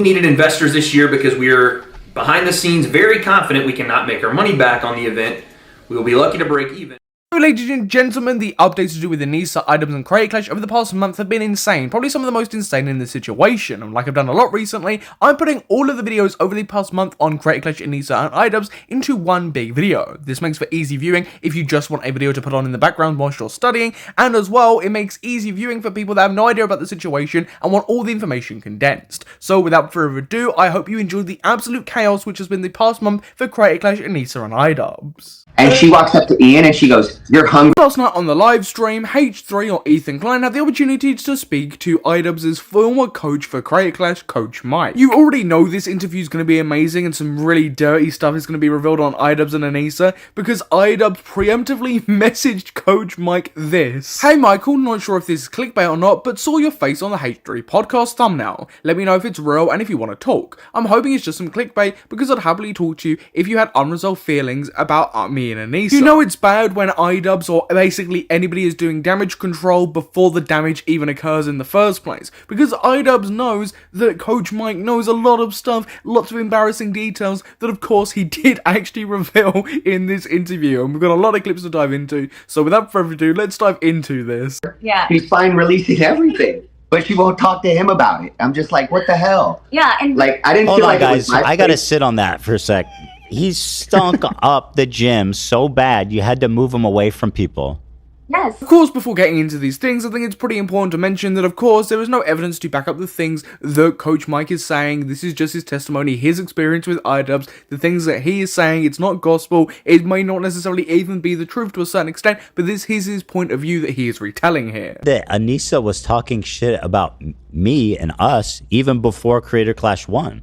needed investors this year because we're behind the scenes very confident we cannot make our money back on the event. We will be lucky to break even. So, ladies and gentlemen, the updates to do with Anisa, iDubbbz, and Creator Clash over the past month have been insane. Probably some of the most insane in this situation. And like I've done a lot recently, I'm putting all of the videos over the past month on Creator Clash, Anisa, and iDubbbz into one big video. This makes for easy viewing if you just want a video to put on in the background whilst you're studying, and as well, it makes easy viewing for people that have no idea about the situation and want all the information condensed. So without further ado, I hope you enjoyed the absolute chaos which has been the past month for Creator Clash, Anisa, and iDubbbz. And she walks up to Ian and she goes, "You're hungry." Last night on the live stream, H3 or Ethan Klein had the opportunity to speak to iDubbbz's former coach for Creator Clash, Coach Mike. You already know this interview is going to be amazing and some really dirty stuff is going to be revealed on iDubbbz and Anisa because iDubbbz preemptively messaged Coach Mike this. "Hey Michael, not sure if this is clickbait or not, but saw your face on the H3 podcast thumbnail. Let me know if it's real and if you want to talk. I'm hoping it's just some clickbait because I'd happily talk to you if you had unresolved feelings about me and Anisa. You know it's bad when iDubbbz or basically anybody is doing damage control before the damage even occurs in the first place, because iDubbbz knows that Coach Mike knows a lot of stuff, lots of embarrassing details that of course he did actually reveal in this interview, and we've got a lot of clips to dive into, so without further ado, let's dive into this. Yeah. She's fine releasing everything, but she won't talk to him about it. I'm just like, what the hell? Yeah, and like I didn't Hold feel on, like guys. it was my I gotta face. sit on that for a sec. He stunk up the gym so bad you had to move him away from people. yes. Of course, before getting into these things, I think it's pretty important to mention that, of course, there is no evidence to back up the things that Coach Mike is saying. This is just his testimony, his experience with iDubbbz, the things that he is saying. It's not gospel. It may not necessarily even be the truth to a certain extent, but this is his point of view that he is retelling here. That Anisa was talking shit about me and us even before Creator Clash 1.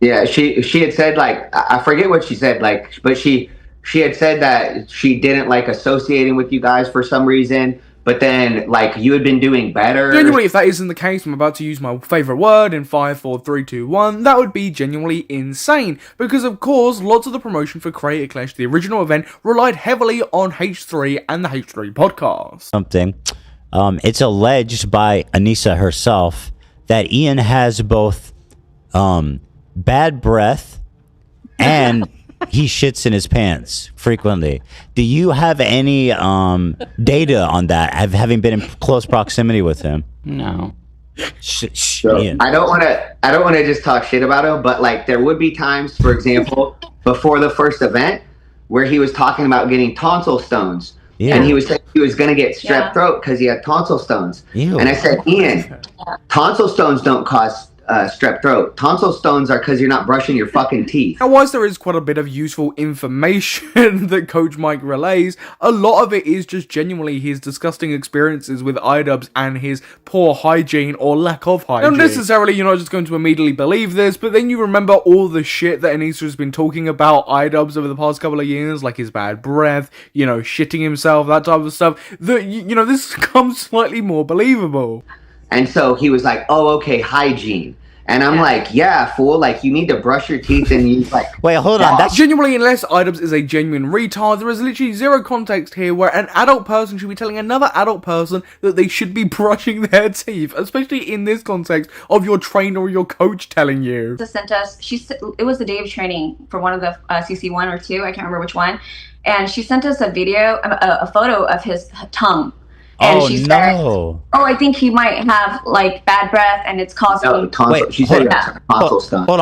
Yeah, she had said, like, I forget what she said, like, but she had said that she didn't like associating with you guys for some reason, but then like you had been doing better. Genuinely, if that isn't the case, I'm about to use my favourite word in 5, 4, 3, 2, 1, that would be genuinely insane, because of course, lots of the promotion for Creator Clash, the original event, relied heavily on H3 and the H3 podcast. Something. It's alleged by Anisa herself that Ian has both bad breath and he shits in his pants frequently. Do you have any data on that, having been in close proximity with him? No. Ian. I don't want to just talk shit about him, but like there would be times, for example, before the first event where he was talking about getting tonsil stones. Yeah. And he was saying he was going to get strep throat because he had tonsil stones. Ew. And I said, Ian, tonsil stones don't cause strep throat. Tonsil stones are because you're not brushing your fucking teeth. Now, whilst there is quite a bit of useful information that Coach Mike relays, a lot of it is just genuinely his disgusting experiences with iDubbbz and his poor hygiene or lack of hygiene. Not necessarily, you're not just going to immediately believe this, but then you remember all the shit that Anisa has been talking about iDubbbz over the past couple of years, like his bad breath, you know, shitting himself, that type of stuff, that, you know, this becomes slightly more believable. And so he was like, oh, okay, hygiene. And I'm like, yeah, fool, like, you need to brush your teeth, and he's like... Wait, hold on, that's... Genuinely, unless iDubbbz is a genuine retard, there is literally zero context here where an adult person should be telling another adult person that they should be brushing their teeth, especially in this context of your trainer or your coach telling you. Sent us. It was the day of training for one of the CC1 or 2. I can't remember which one. And she sent us a video, a photo of his tongue. And she said, oh, I think he might have like bad breath and it's causing... No, tonsil. Wait, she said tonsil stones. Hold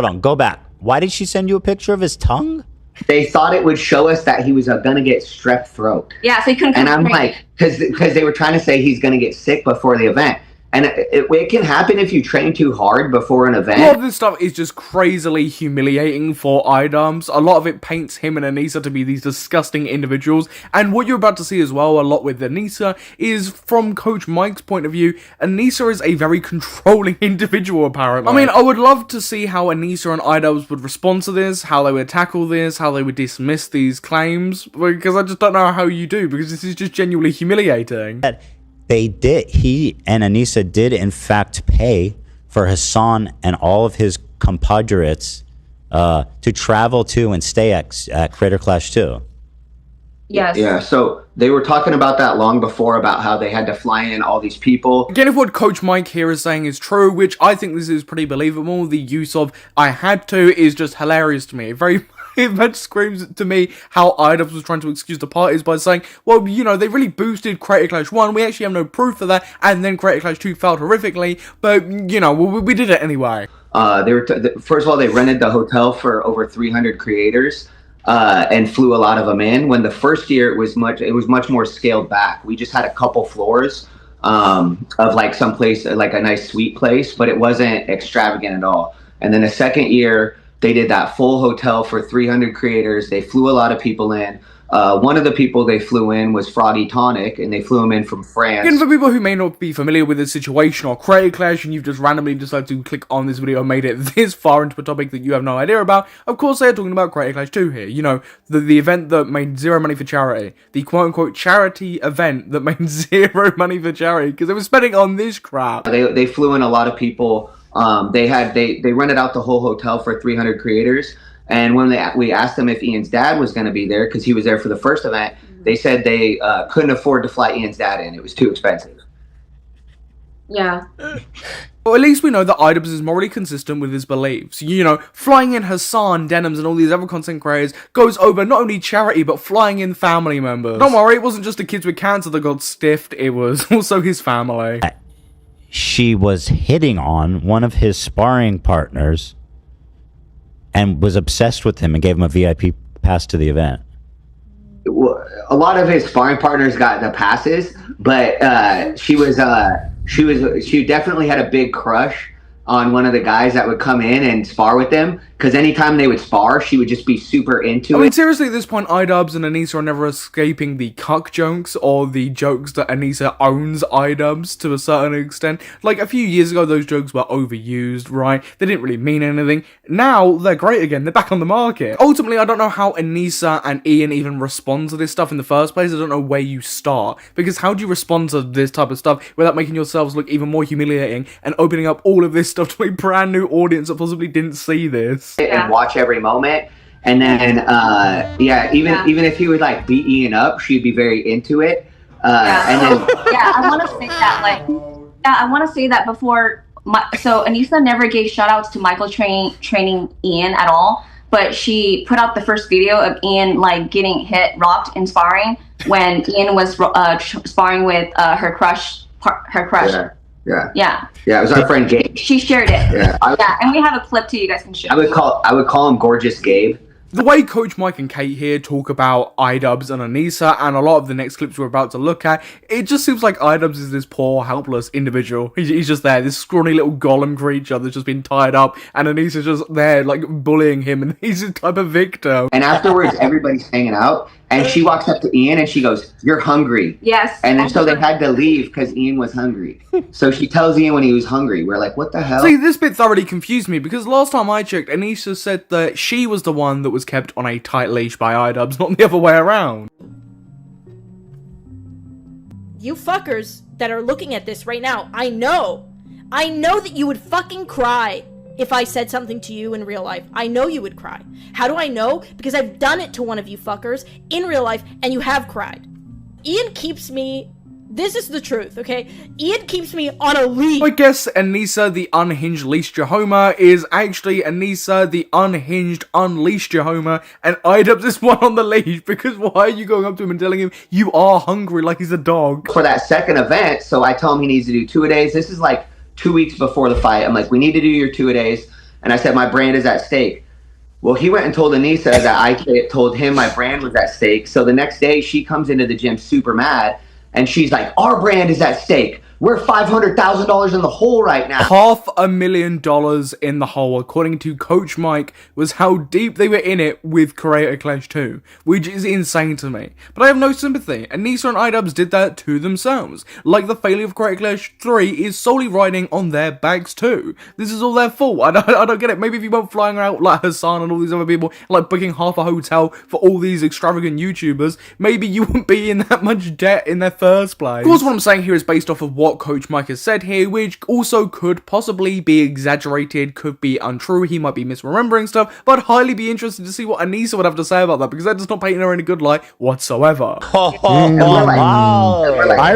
on. Go back. Why did she send you a picture of his tongue? They thought it would show us that he was gonna get strep throat. Yeah, so he couldn't come. And I'm like, because they were trying to say he's gonna get sick before the event. And it can happen if you train too hard before an event. A lot of this stuff is just crazily humiliating for iDubbbz. A lot of it paints him and Anisa to be these disgusting individuals. And what you're about to see as well, a lot with Anisa, is from Coach Mike's point of view, Anisa is a very controlling individual, apparently. I mean, I would love to see how Anisa and iDubbbz would respond to this, how they would tackle this, how they would dismiss these claims, because I just don't know how you do, because this is just genuinely humiliating. He and Anisa did in fact pay for Hassan and all of his compatriots to travel to and stay at Creator Clash 2. Yes. Yeah, so they were talking about that long before, about how they had to fly in all these people. Again, if what Coach Mike here is saying is true, which I think this is pretty believable, the use of "I had to" is just hilarious to me. It much screams to me how iDubbbz was trying to excuse the parties by saying, well, you know, they really boosted Creator Clash 1, we actually have no proof of that, and then Creator Clash 2 failed horrifically, but, you know, we did it anyway. First of all, they rented the hotel for over 300 creators. And flew a lot of them in. When the first year it was much more scaled back. We just had a couple floors of like some place, like a nice suite place, but it wasn't extravagant at all. And then the second year they did that full hotel for 300 creators. They flew a lot of people in. One of the people they flew in was Froggy Tonic, and they flew him in from France. And for people who may not be familiar with this situation or Creator Clash, and you've just randomly decided to click on this video and made it this far into a topic that you have no idea about, of course they're talking about Creator Clash 2 here. You know, the event that made zero money for charity. The quote-unquote charity event that made zero money for charity, because they were spending on this crap. They flew in a lot of people. They rented out the whole hotel for 300 creators. And when we asked them if Ian's dad was going to be there, because he was there for the first event, they said they couldn't afford to fly Ian's dad in. It was too expensive. Yeah. Well, at least we know that iDubbbz is morally consistent with his beliefs. You know, flying in Hassan, Denims, and all these other content creators goes over not only charity, but flying in family members. Don't worry, it wasn't just the kids with cancer that got stiffed, it was also his family. She was hitting on one of his sparring partners and was obsessed with him and gave him a VIP pass to the event. A lot of his sparring partners got the passes, but she definitely had a big crush on one of the guys that would come in and spar with them, because anytime they would spar, she would just be super into it. I mean, seriously, at this point, iDubbbz and Anisa are never escaping the cuck jokes, or the jokes that Anisa owns iDubbbz to a certain extent. Like, a few years ago, those jokes were overused, right? They didn't really mean anything. Now, they're great again. They're back on the market. Ultimately, I don't know how Anisa and Ian even respond to this stuff in the first place. I don't know where you start. Because how do you respond to this type of stuff without making yourselves look even more humiliating and opening up all of this stuff to a brand new audience that possibly didn't see this? And watch every moment, and then even if he would like beat Ian up, she'd be very into it. And then I want to say that I want to say that before. So Anisa never gave shout outs to Michael training Ian at all, but she put out the first video of Ian like getting rocked in sparring when Ian was sparring with her crush. Yeah, it was our friend Gabe. She shared it. Yeah, and we have a clip too. You guys can share. I would call him Gorgeous Gabe. The way Coach Mike and Kate here talk about iDubbbz and Anisa, and a lot of the next clips we're about to look at, it just seems like iDubbbz is this poor, helpless individual. He's just there, this scrawny little golem creature that's just been tied up, and Anisa's just there, like, bullying him, and he's a type of victim. And afterwards, everybody's hanging out, and she walks up to Ian, and she goes, "You're hungry." Yes. And then so they had to leave because Ian was hungry. So she tells Ian when he was hungry. We're like, what the hell? See, this bit thoroughly confused me, because last time I checked, Anisa said that she was the one that was kept on a tight leash by iDubbbz, not the other way around. You fuckers that are looking at this right now, I know that you would fucking cry if I said something to you in real life. I know you would cry. How do I know? Because I've done it to one of you fuckers in real life, and you have cried. Ian keeps me... This is the truth, okay? Ian keeps me on a leash. I guess Anisa, the unhinged leash Jehomer, is actually Anisa, the unhinged unleashed Jehomer, and iDubbbz is one on the leash, because why are you going up to him and telling him you are hungry like he's a dog? For that second event, so I tell him he needs to do 2-a-days. This is like 2 weeks before the fight. I'm like, we need to do your 2-a-days. And I said, my brand is at stake. Well, he went and told Anisa that I told him my brand was at stake. So the next day, she comes into the gym super mad. And she's like, our brand is at stake. We're $500,000 in the hole right now. $500,000 in the hole, according to Coach Mike, was how deep they were in it with Creator Clash 2, which is insane to me. But I have no sympathy. Anisa and iDubbbz did that to themselves. Like the failure of Creator Clash 3 is solely riding on their backs too. This is all their fault. I don't get it. Maybe if you weren't flying around like Hassan and all these other people, like booking half a hotel for all these extravagant YouTubers, maybe you wouldn't be in that much debt in the first place. Of course, what I'm saying here is based off of what what Coach Mike has said here, which also could possibly be exaggerated, could be untrue, he might be misremembering stuff, but I'd highly be interested to see what Anisa would have to say about that, because that does not paint her in a good light whatsoever. I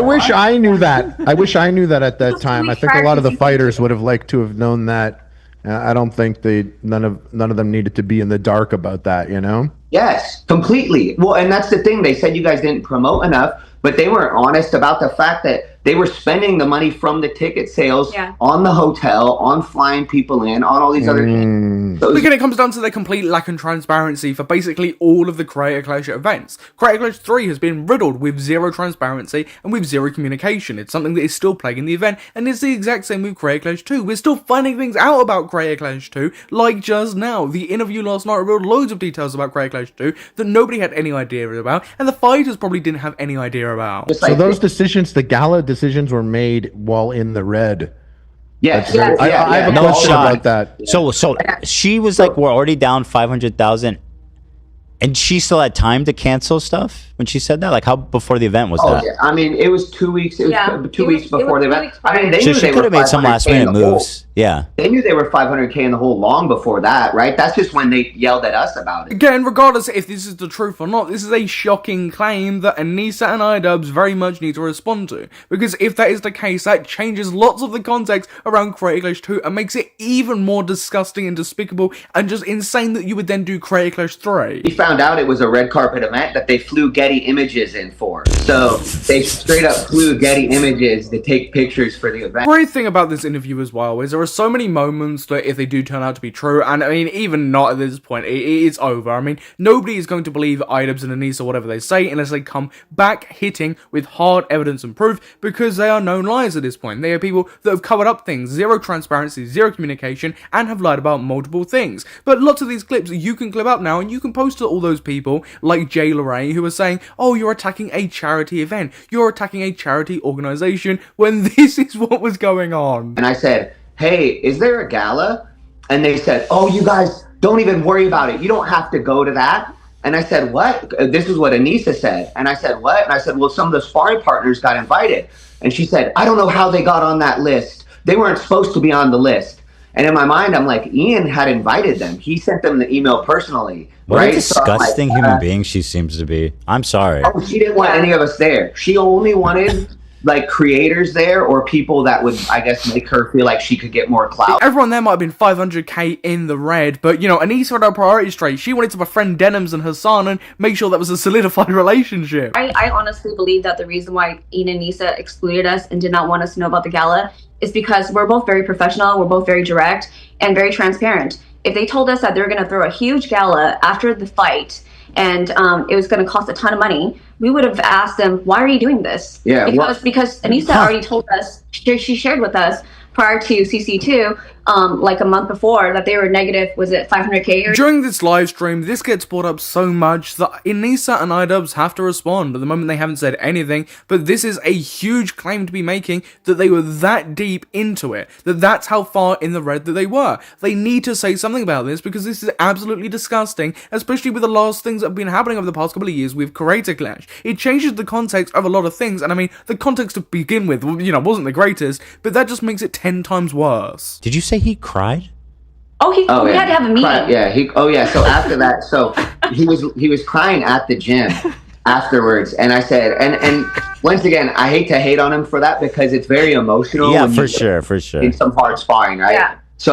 wish I knew that. I wish I knew that at that time. I think a lot of the fighters would have liked to have known that. I don't think none of them needed to be in the dark about that, you know? Yes, completely. Well, and that's the thing. They said you guys didn't promote enough, but they weren't honest about the fact that they were spending the money from the ticket sales on the hotel, on flying people in, on all these other things. But again, it comes down to the complete lack of transparency for basically all of the Creator Clash events. Creator Clash 3 has been riddled with zero transparency and with zero communication. It's something that is still plaguing the event, and it's the exact same with Creator Clash 2. We're still finding things out about Creator Clash 2, like just now. The interview last night revealed loads of details about Creator Clash 2 that nobody had any idea about, and the fighters probably didn't have any idea about. So those decisions, the gala decisions, were made while in the red. Yes. I have a question about that. So she was like, we're already down 500,000, and she still had time to cancel stuff when she said that. Like, how before the event was that? Yeah. I mean, it was 2 weeks. It was 2 weeks before the event. I mean, they knew she they could have made some last minute moves. Yeah. They knew they were 500K in the hole long before that, right? That's just when they yelled at us about it. Again, regardless if this is the truth or not, this is a shocking claim that Anisa and iDubbbz very much need to respond to. Because if that is the case, that changes lots of the context around Creator Clash 2 and makes it even more disgusting and despicable and just insane that you would then do Creator Clash 3. We found out it was a red carpet event that they flew Getty Images in for. So they straight up flew Getty Images to take pictures for the event. Great thing about this interview as well is there are so many moments that if they do turn out to be true, and I mean, even not at this point, it's over. I mean, nobody is going to believe iDubbbz and Anisa, whatever they say, unless they come back hitting with hard evidence and proof, because they are known liars at this point. They are people that have covered up things, zero transparency, zero communication, and have lied about multiple things. But lots of these clips you can clip up now, and you can post to all those people, like Jay Lorray, who are saying, oh, you're attacking a charity event, you're attacking a charity organization, when this is what was going on. And I said, hey, is there a gala? And they said, oh, you guys don't even worry about it. You don't have to go to that. And I said, what? This is what Anisa said. And I said, what? And I said, well, some of the sparring partners got invited. And she said, I don't know how they got on that list. They weren't supposed to be on the list. And in my mind, I'm like, Ian had invited them. He sent them the email personally. What right? a disgusting human being she seems to be. I'm sorry. Oh, she didn't want any of us there. She only wanted like creators there or people that would, I guess, make her feel like she could get more clout. Everyone there might have been 500k in the red, but you know, Anisa had her priorities straight. She wanted to befriend Denims and Hassan and make sure that was a solidified relationship. I honestly believe that the reason why Ian and Anisa excluded us and did not want us to know about the gala is because we're both very professional, we're both very direct, and very transparent. If they told us that they were going to throw a huge gala after the fight, and it was going to cost a ton of money, we would have asked them, why are you doing this? Yeah, because Anisa already told us, she shared with us prior to CC2, like a month before, that they were negative, was it 500k? During this live stream, this gets brought up so much that Anisa and iDubbbz have to respond. At the moment, they haven't said anything, but this is a huge claim to be making, that they were that deep into it, that's how far in the red that they were. They need to say something about this, because this is absolutely disgusting, especially with the last things that have been happening over the past couple of years with Creator Clash. It changes the context of a lot of things, and I mean, the context to begin with, you know, wasn't the greatest, but that just makes it 10 times worse. Did you say he cried? We had to have a meeting. So after that, so he was crying at the gym afterwards, and I said, and once again, I hate to hate on him for that because it's very emotional. Yeah, for sure. In some hard sparring, right? Yeah. So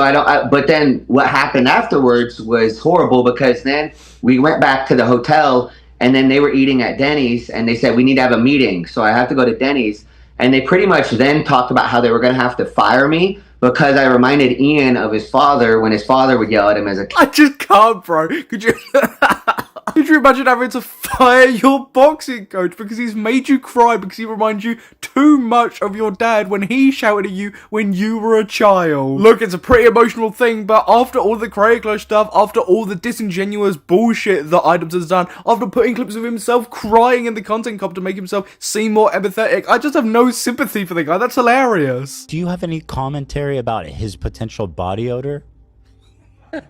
but then what happened afterwards was horrible, because then we went back to the hotel, and then they were eating at Denny's, and they said, we need to have a meeting. So I have to go to Denny's. And they pretty much then talked about how they were going to have to fire me because I reminded Ian of his father when his father would yell at him as a kid. I just can't, bro. Could you... Could you imagine having to fire your boxing coach because he's made you cry because he reminds you too much of your dad when he shouted at you when you were a child? Look, it's a pretty emotional thing, but after all the Creator Clash stuff, after all the disingenuous bullshit that iDubbbz has done, after putting clips of himself crying in the content cop to make himself seem more empathetic, I just have no sympathy for the guy. That's hilarious. Do you have any commentary about his potential body odor? I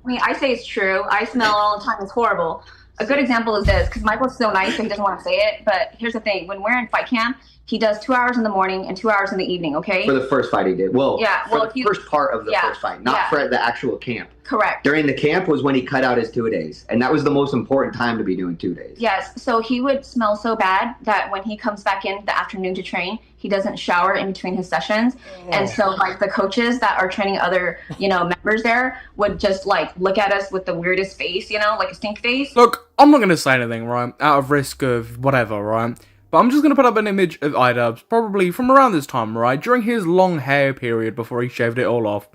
mean, I say it's true. I smell it all the time. It's horrible. A good example is this, because Michael's so nice, so he doesn't want to say it. But here's the thing: when we're in fight camp, He does 2 hours in the morning and 2 hours in the evening, okay? For the first fight he did. Well, yeah, for the first part of the first fight, not for the actual camp. Correct. During the camp was when he cut out his 2 days. And that was the most important time to be doing 2 days. Yes. So he would smell so bad that when he comes back in the afternoon to train, he doesn't shower in between his sessions. And so like the coaches that are training other, members there would just like look at us with the weirdest face, like a stink face. Look, I'm not going to say anything, right? Out of risk of whatever, right? But I'm just going to put up an image of iDubbbz, probably from around this time, right? During his long hair period before he shaved it all off.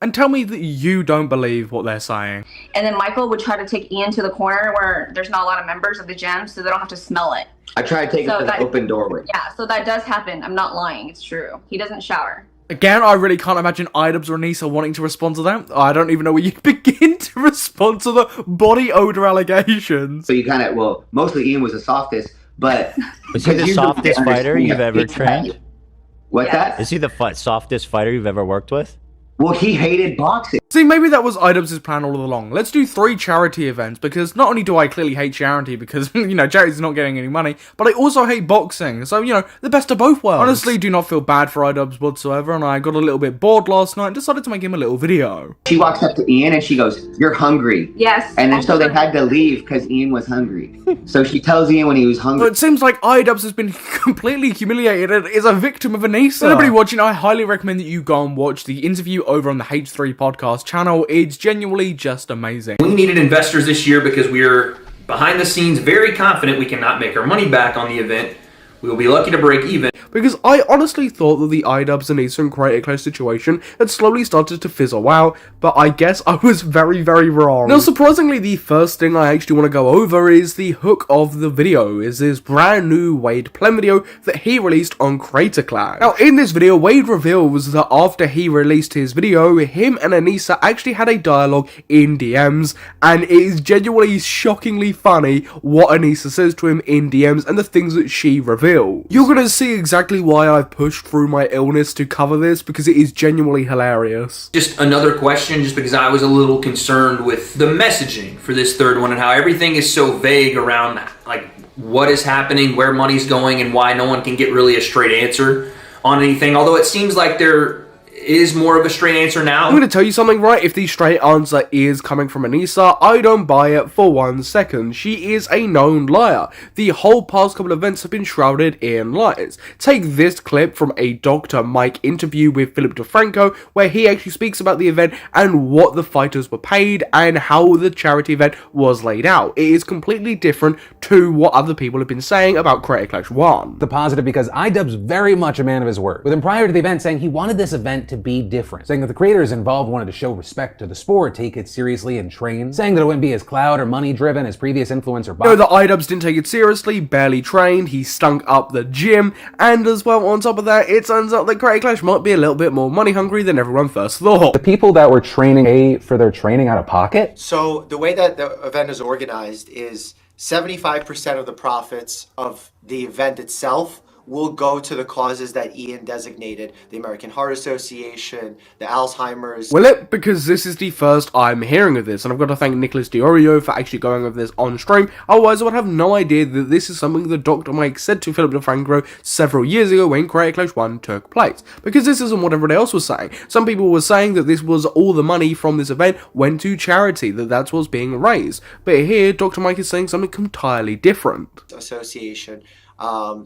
And tell me that you don't believe what they're saying. And then Michael would try to take Ian to the corner where there's not a lot of members of the gym, so they don't have to smell it. I try to take it to the open doorway. Yeah, so that does happen. I'm not lying. It's true. He doesn't shower. Again, I really can't imagine iDubbbz or Anisa wanting to respond to that. I don't even know where you begin to respond to the body odor allegations. So you kind of, mostly Ian was the softest, but... Was he the softest fighter you've ever trained? What's that? Is he the softest fighter you've ever worked with? Well, he hated boxing. See, maybe that was iDubbbz's plan all along. Let's do 3 charity events, because not only do I clearly hate charity, because, charity's not getting any money, but I also hate boxing. So, the best of both worlds. Honestly, do not feel bad for iDubbbz whatsoever, and I got a little bit bored last night and decided to make him a little video. She walks up to Ian and she goes, "You're hungry." Yes. And then so they had to leave because Ian was hungry. So she tells Ian when he was hungry. So it seems like iDubbbz has been completely humiliated and is a victim of Anisa. For anybody watching, I highly recommend that you go and watch the interview over on the H3 podcast channel. It's genuinely just amazing. We needed investors this year because we're behind the scenes very confident we cannot make our money back on the event. We will be lucky to break even. Because I honestly thought that the iDubbbz, Anisa and Creator Clash situation had slowly started to fizzle out, but I guess I was very, very wrong. Now, surprisingly, the first thing I actually want to go over is the hook of the video, is this brand new Wade Plem video that he released on Creator Clash. Now, in this video, Wade reveals that after he released his video, him and Anisa actually had a dialogue in DMs, and it is genuinely shockingly funny what Anisa says to him in DMs and the things that she reveals. You're gonna see exactly why I've pushed through my illness to cover this, because it is genuinely hilarious. Just another question, just because I was a little concerned with the messaging for this third one and how everything is so vague around like what is happening, where money's going, and why no one can get really a straight answer on anything. Although it seems like there is more of a straight answer now. I'm going to tell you something, right? If the straight answer is coming from Anisa, I don't buy it for 1 second. She is a known liar. The whole past couple of events have been shrouded in lies. Take this clip from a Dr. Mike interview with Philip DeFranco, where he actually speaks about the event and what the fighters were paid and how the charity event was laid out. It is completely different to what other people have been saying about Creator Clash 1. The positive, because iDubbbz very much a man of his word, with him prior to the event saying he wanted this event to be different, saying that the creators involved wanted to show respect to the sport, take it seriously and train, saying that it wouldn't be as cloud or money driven as previous influencer No, the iDubbbz didn't take it seriously, barely trained, he stunk up the gym, and as well, on top of that, it turns out that Creator Clash might be a little bit more money hungry than everyone first thought. The people that were training pay for their training out of pocket? So the way that the event is organized is 75% of the profits of the event itself will go to the causes that Ian designated, the American Heart Association, the Alzheimer's. Will it? Because this is the first I'm hearing of this, and I've got to thank Nicholas DiOrio for actually going over this on stream, otherwise I would have no idea that this is something that Dr. Mike said to Philip DeFranco several years ago when Creator Clash 1 took place, because this isn't what everybody else was saying. Some people were saying that this was all the money from this event went to charity, that that's what's being raised, but here Dr. Mike is saying something entirely different. Association.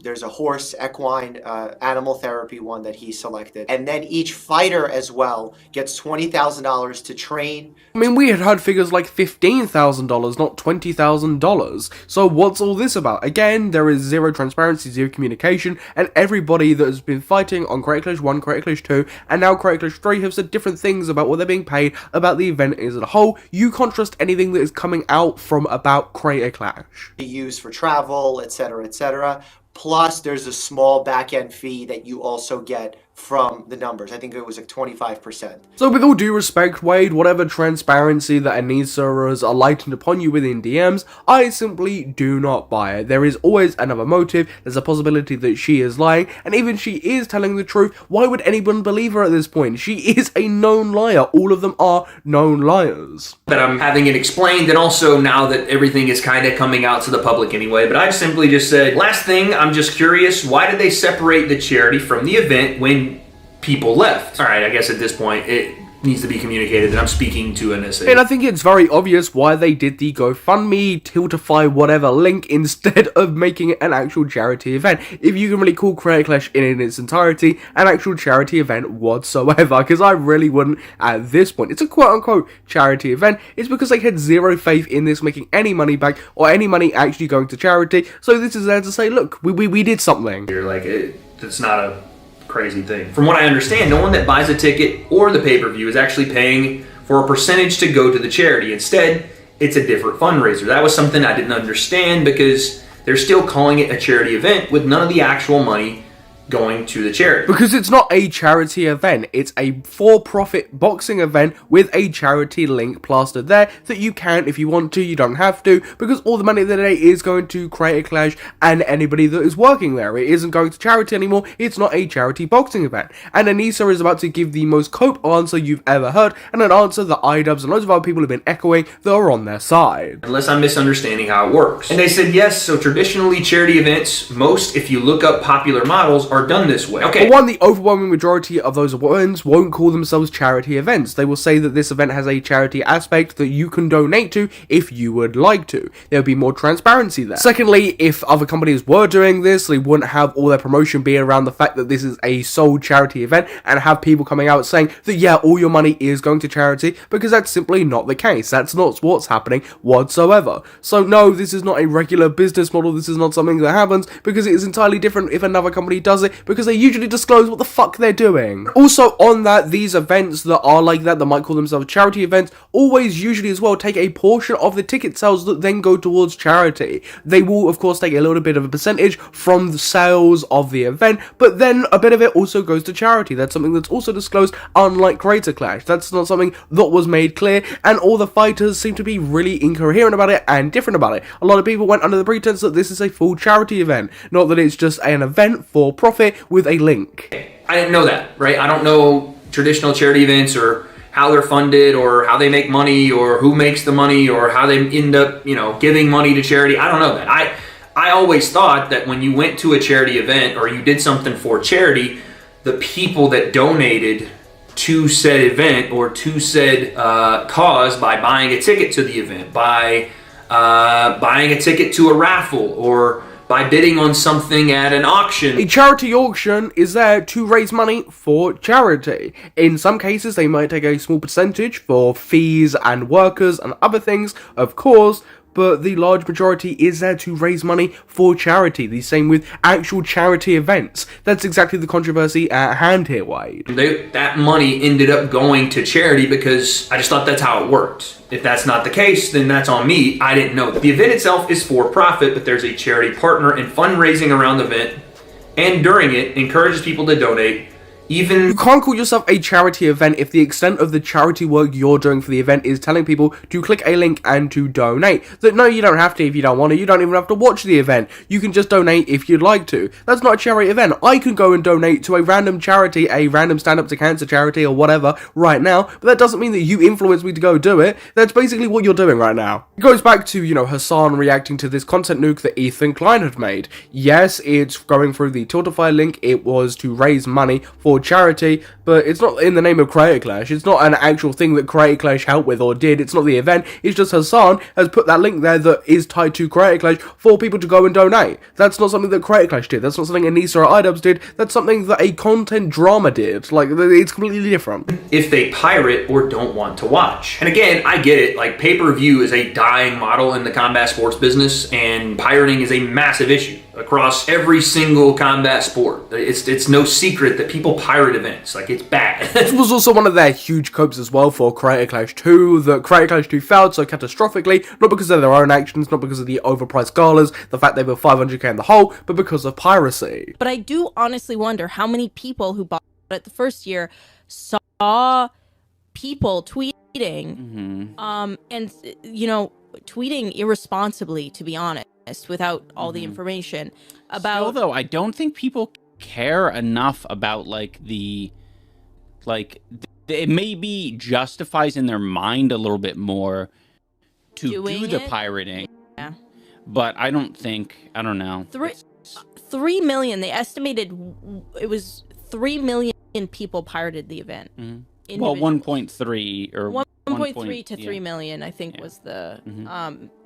There's a horse equine animal therapy one that he selected, and then each fighter as well gets $20,000 to train. I mean, we had heard figures like $15,000, not $20,000. So what's all this about? Again, there is zero transparency, zero communication, and everybody that has been fighting on Creator Clash 1, Creator Clash 2, and now Creator Clash 3 have said different things about what they're being paid, about the event as a whole. You can't trust anything that is coming out from about Creator Clash. Used for travel, etc., etc. Plus, there's a small back-end fee that you also get from the numbers. I think it was like 25%. So with all due respect, Wade, whatever transparency that Anisa has lightened upon you within DMs, I simply do not buy it. There is always another motive, there's a possibility that she is lying, and even if she is telling the truth, why would anyone believe her at this point? She is a known liar. All of them are known liars. That I'm having it explained, and also now that everything is kind of coming out to the public anyway, but I simply just said, last thing, I'm just curious, why did they separate the charity from the event when people left? All right, I guess at this point, it needs to be communicated that I'm speaking to Anisa. And I think it's very obvious why they did the GoFundMe, Tiltify, whatever link instead of making it an actual charity event. If you can really call Creator Clash in its entirety an actual charity event whatsoever, because I really wouldn't at this point. It's a quote-unquote charity event. It's because they had zero faith in this making any money back or any money actually going to charity. So this is there to say, look, we did something. You're like, it's not a crazy thing. From what I understand, no one that buys a ticket or the pay-per-view is actually paying for a percentage to go to the charity. Instead, it's a different fundraiser. That was something I didn't understand because they're still calling it a charity event with none of the actual money going to the charity. Because it's not a charity event, it's a for-profit boxing event with a charity link plastered there that you can if you want to, you don't have to, because all the money of the day is going to Creator Clash and anybody that is working there. It isn't going to charity anymore, it's not a charity boxing event. And Anisa is about to give the most cope answer you've ever heard, and an answer that iDubbbz and loads of other people have been echoing that are on their side. Unless I'm misunderstanding how it works. And they said yes, so traditionally charity events, most, if you look up popular models, are done this way. Okay. But one, the overwhelming majority of those events won't call themselves charity events. They will say that this event has a charity aspect that you can donate to if you would like to. There'll be more transparency there. Secondly, if other companies were doing this, they wouldn't have all their promotion be around the fact that this is a sole charity event and have people coming out saying that yeah, all your money is going to charity, because that's simply not the case. That's not what's happening whatsoever. So no, this is not a regular business model. This is not something that happens, because it is entirely different if another company does it, because they usually disclose what the fuck they're doing. Also on that, these events that are like that might call themselves charity events, always usually as well take a portion of the ticket sales that then go towards charity. They will of course take a little bit of a percentage from the sales of the event, but then a bit of it also goes to charity. That's something that's also disclosed, unlike Creator Clash. That's not something that was made clear, and all the fighters seem to be really incoherent about it and different about it. A lot of people went under the pretense that this is a full charity event, not that it's just an event for profit with a link. I didn't know that, right? I don't know traditional charity events or how they're funded or how they make money or who makes the money or how they end up, giving money to charity. I don't know that. I always thought that when you went to a charity event or you did something for charity, the people that donated to said event or to said cause by buying a ticket to the event, by buying a ticket to a raffle, or by bidding on something at an auction. A charity auction is there to raise money for charity. In some cases, they might take a small percentage for fees and workers and other things, of course, but the large majority is there to raise money for charity. The same with actual charity events. That's exactly the controversy at hand here, Wade. That money ended up going to charity because I just thought that's how it worked. If that's not the case, then that's on me. I didn't know that. The event itself is for profit, but there's a charity partner and fundraising around the event, and during it encourages people to donate. You can't call yourself a charity event if the extent of the charity work you're doing for the event is telling people to click a link and to donate. That no, you don't have to if you don't want to. You don't even have to watch the event. You can just donate if you'd like to. That's not a charity event. I can go and donate to a random charity, a random stand up to cancer charity or whatever right now, but that doesn't mean that you influence me to go do it. That's basically what you're doing right now. It goes back to, Hassan reacting to this content nuke that Ethan Klein had made. Yes, it's going through the Tiltify link. It was to raise money for charity, but it's not in the name of Creator Clash. It's not an actual thing that Creator Clash helped with or did. It's not the event. It's just Hassan has put that link there that is tied to Creator Clash for people to go and donate. That's not something that Creator Clash did. That's not something Anisa or iDubbbz did. That's something that a content drama did. Like, it's completely different. If they pirate or don't want to watch. And again, I get it. Like, pay-per-view is a dying model in the combat sports business, and pirating is a massive issue across every single combat sport. It's no secret that people pirate events. Like, it's bad. This was also one of their huge copes as well for Creator Clash 2, that Creator Clash 2 failed so catastrophically, not because of their own actions, not because of the overpriced galas, the fact they were 500k in the hole, but because of piracy. But I do honestly wonder how many people who bought it the first year saw people tweeting, and, tweeting irresponsibly, to be honest, without all the information about. Still, though, I don't think people care enough about it maybe justifies in their mind a little bit more to do the pirating. Yeah. But I don't know. 3 million. They estimated it was 3 million people pirated the event. Well, 1.3 or 1.3 to 3 million, I think, was the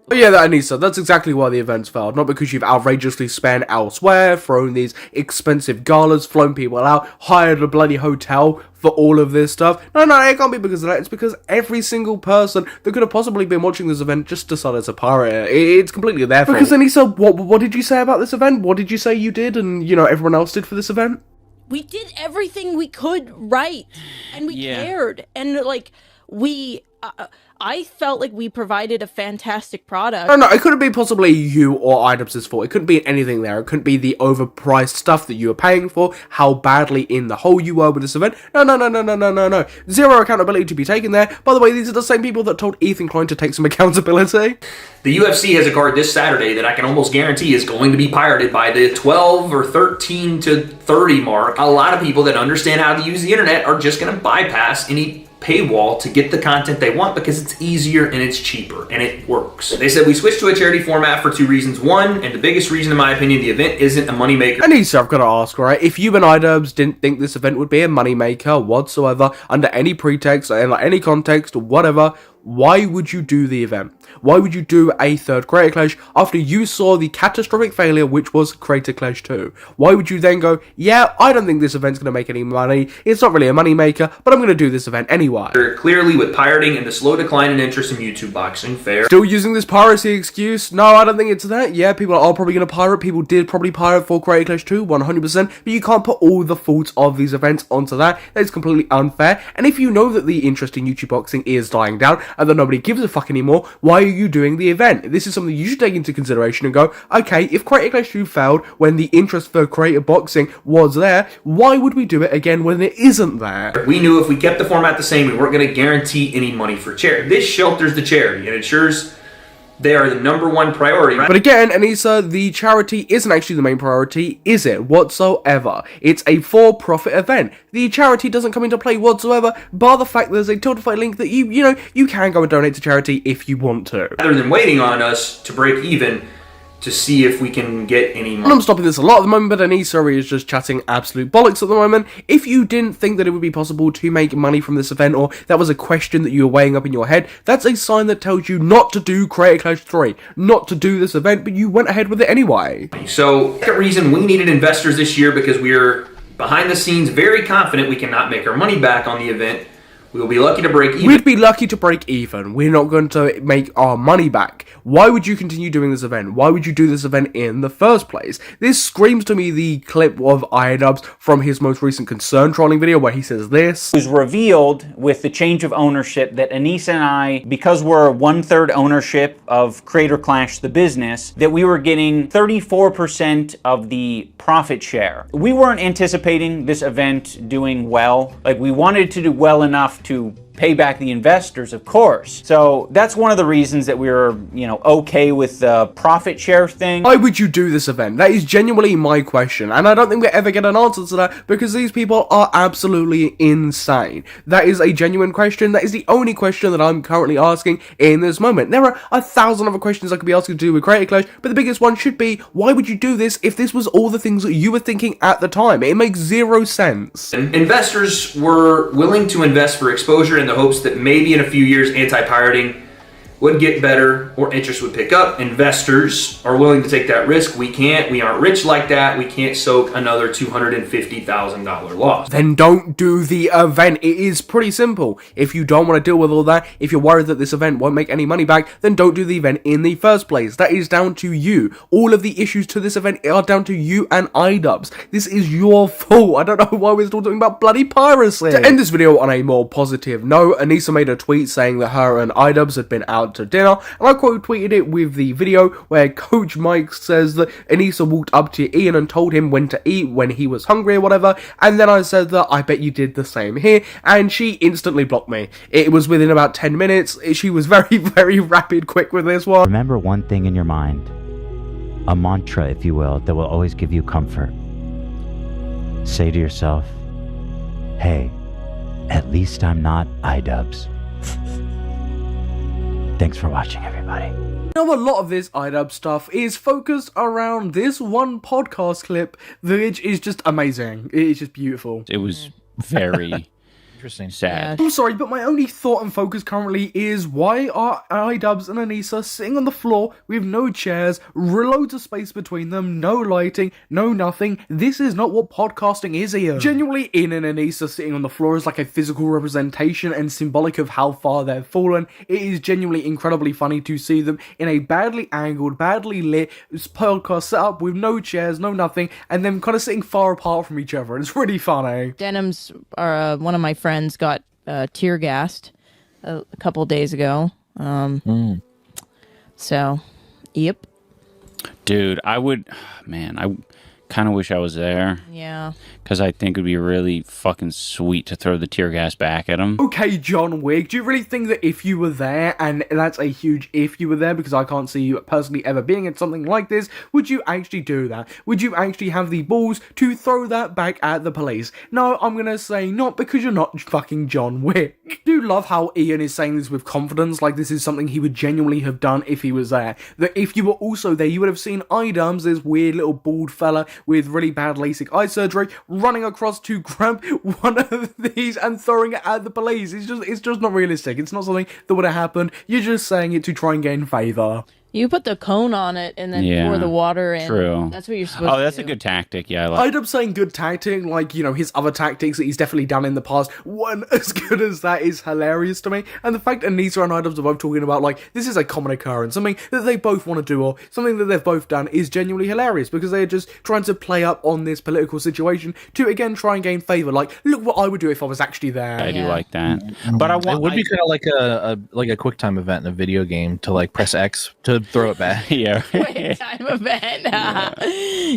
But yeah, Anisa, that's exactly why the events failed. Not because you've outrageously spent elsewhere, thrown these expensive galas, flown people out, hired a bloody hotel for all of this stuff. No, it can't be because of that. It's because every single person that could have possibly been watching this event just decided to pirate it. It's completely their fault. Because Anisa, what did you say about this event? What did you say you did and, you know, everyone else did for this event? We did everything we could right, and we cared, and like I felt like we provided a fantastic product. No, it couldn't be possibly you or iDubbbz's fault. It couldn't be anything there. It couldn't be the overpriced stuff that you were paying for, how badly in the hole you were with this event. No. Zero accountability to be taken there. By the way, these are the same people that told Ethan Klein to take some accountability. The UFC has a card this Saturday that I can almost guarantee is going to be pirated by the 12 or 13 to 30 mark. A lot of people that understand how to use the internet are just going to bypass any paywall to get the content they want because it's easier and it's cheaper and it works. They said we switched to a charity format for 2 reasons. One, and the biggest reason in my opinion, the event isn't a moneymaker. Anisa, I've got to ask, right? If you and iDubbbz didn't think this event would be a moneymaker whatsoever, under any pretext, in like any context, whatever, why would you do the event? Why would you do a third Creator Clash after you saw the catastrophic failure which was Creator Clash 2? Why would you then go, yeah, I don't think this event's going to make any money, it's not really a money maker, but I'm going to do this event anyway? Clearly with pirating and the slow decline in interest in YouTube boxing, fair. Still using this piracy excuse? No, I don't think it's that. Yeah, people are probably going to pirate, people did probably pirate for Creator Clash 2, 100%, but you can't put all the faults of these events onto that. That is completely unfair, and if you know that the interest in YouTube boxing is dying down, and that nobody gives a fuck anymore, why are you doing the event? This is something you should take into consideration and go, okay, if Creator Clash 2 failed when the interest for creative boxing was there, why would we do it again when it isn't there? We knew if we kept the format the same, we weren't going to guarantee any money for charity. This shelters the charity and ensures they are the #1 priority. But again, Anisa, the charity isn't actually the main priority, is it? Whatsoever. It's a for-profit event. The charity doesn't come into play whatsoever, bar the fact there's a Tiltify link that you can go and donate to charity if you want to. Rather than waiting on us to break even, to see if we can get any money. I'm stopping this a lot at the moment, but Anisa is just chatting absolute bollocks at the moment. If you didn't think that it would be possible to make money from this event, or that was a question that you were weighing up in your head, that's a sign that tells you not to do Creator Clash 3, not to do this event, but you went ahead with it anyway. So, second reason we needed investors this year because we're behind the scenes very confident we cannot make our money back on the event. We'll be lucky to break even. We'd be lucky to break even. We're not going to make our money back. Why would you continue doing this event? Why would you do this event in the first place? This screams to me the clip of iDubbbz from his most recent concern trolling video where he says this. It was revealed with the change of ownership that Anisa and I, because we're 1/3 ownership of Creator Clash the business, that we were getting 34% of the profit share. We weren't anticipating this event doing well. Like, we wanted to do well enough to pay back the investors, of course. So that's one of the reasons that we were, okay with the profit share thing. Why would you do this event? That is genuinely my question, and I don't think we'll ever get an answer to that because these people are absolutely insane. That is a genuine question. That is the only question that I'm currently asking in this moment. There are 1,000 other questions I could be asking to do with Creator Clash, but the biggest one should be, why would you do this if this was all the things that you were thinking at the time? It makes zero sense. Investors were willing to invest for exposure in the hopes that maybe in a few years anti-pirating would get better or interest would pick up. Investors are willing to take that risk. We can't. We aren't rich like that. We can't soak another $250,000 loss. Then don't do the event. It is pretty simple. If you don't want to deal with all that, if you're worried that this event won't make any money back, then don't do the event in the first place. That is down to you. All of the issues to this event are down to you and iDubbbz. This is your fault. I don't know why we're still talking about bloody piracy. To end this video on a more positive note, Anisa made a tweet saying that her and iDubbbz had been out to dinner, and I quote tweeted it with the video where Coach Mike says that Anisa walked up to Ian and told him when to eat when he was hungry or whatever, and then I said that I bet you did the same here, and she instantly blocked me. It was within about 10 minutes. She was very, very rapid quick with this one. Remember one thing in your mind, a mantra, if you will, that will always give you comfort. Say to yourself, hey, at least I'm not iDubbbz. Thanks for watching, everybody. Now, a lot of this iDubbbz stuff is focused around this one podcast clip, which is just amazing. It is just beautiful. It was very interesting. Sad. I'm sorry, but my only thought and focus currently is why are iDubbbz and Anisa sitting on the floor with no chairs, loads of space between them, no lighting, no nothing. This is not what podcasting is here. Genuinely, Ian and Anisa sitting on the floor is like a physical representation and symbolic of how far they've fallen. It is genuinely incredibly funny to see them in a badly angled, badly lit podcast setup with no chairs, no nothing, and them kind of sitting far apart from each other. It's really funny. Denim's one of my friends got tear gassed a couple days ago. So, yep. Dude, I kind of wish I was there. Yeah. Because I think it would be really fucking sweet to throw the tear gas back at him. Okay, John Wick, do you really think that if you were there, and that's a huge if you were there, because I can't see you personally ever being at something like this, would you actually do that? Would you actually have the balls to throw that back at the police? No, I'm gonna say not, because you're not fucking John Wick. I do love how Ian is saying this with confidence, like this is something he would genuinely have done if he was there. That if you were also there, you would have seen iDubbbz, this weird little bald fella with really bad LASIK eye surgery, running across to grab one of these and throwing it at the police. It's just not realistic. It's not something that would have happened. You're just saying it to try and gain favor. You put the cone on it and then pour the water in. True. That's what you're supposed to do. Oh, that's a good tactic. Yeah, I like iDubbbz saying good tactic, like, you know, his other tactics that he's definitely done in the past, one as good as that is hilarious to me. And the fact Anisa and iDubbbz are both talking about, like, this is a common occurrence, something that they both want to do, or something that they've both done, is genuinely hilarious, because they're just trying to play up on this political situation to, again, try and gain favour. Like, look what I would do if I was actually there. I do like that. But it would be kind of like a quick time event in a video game to, like, press X to throw it back. Yeah. Quick time event.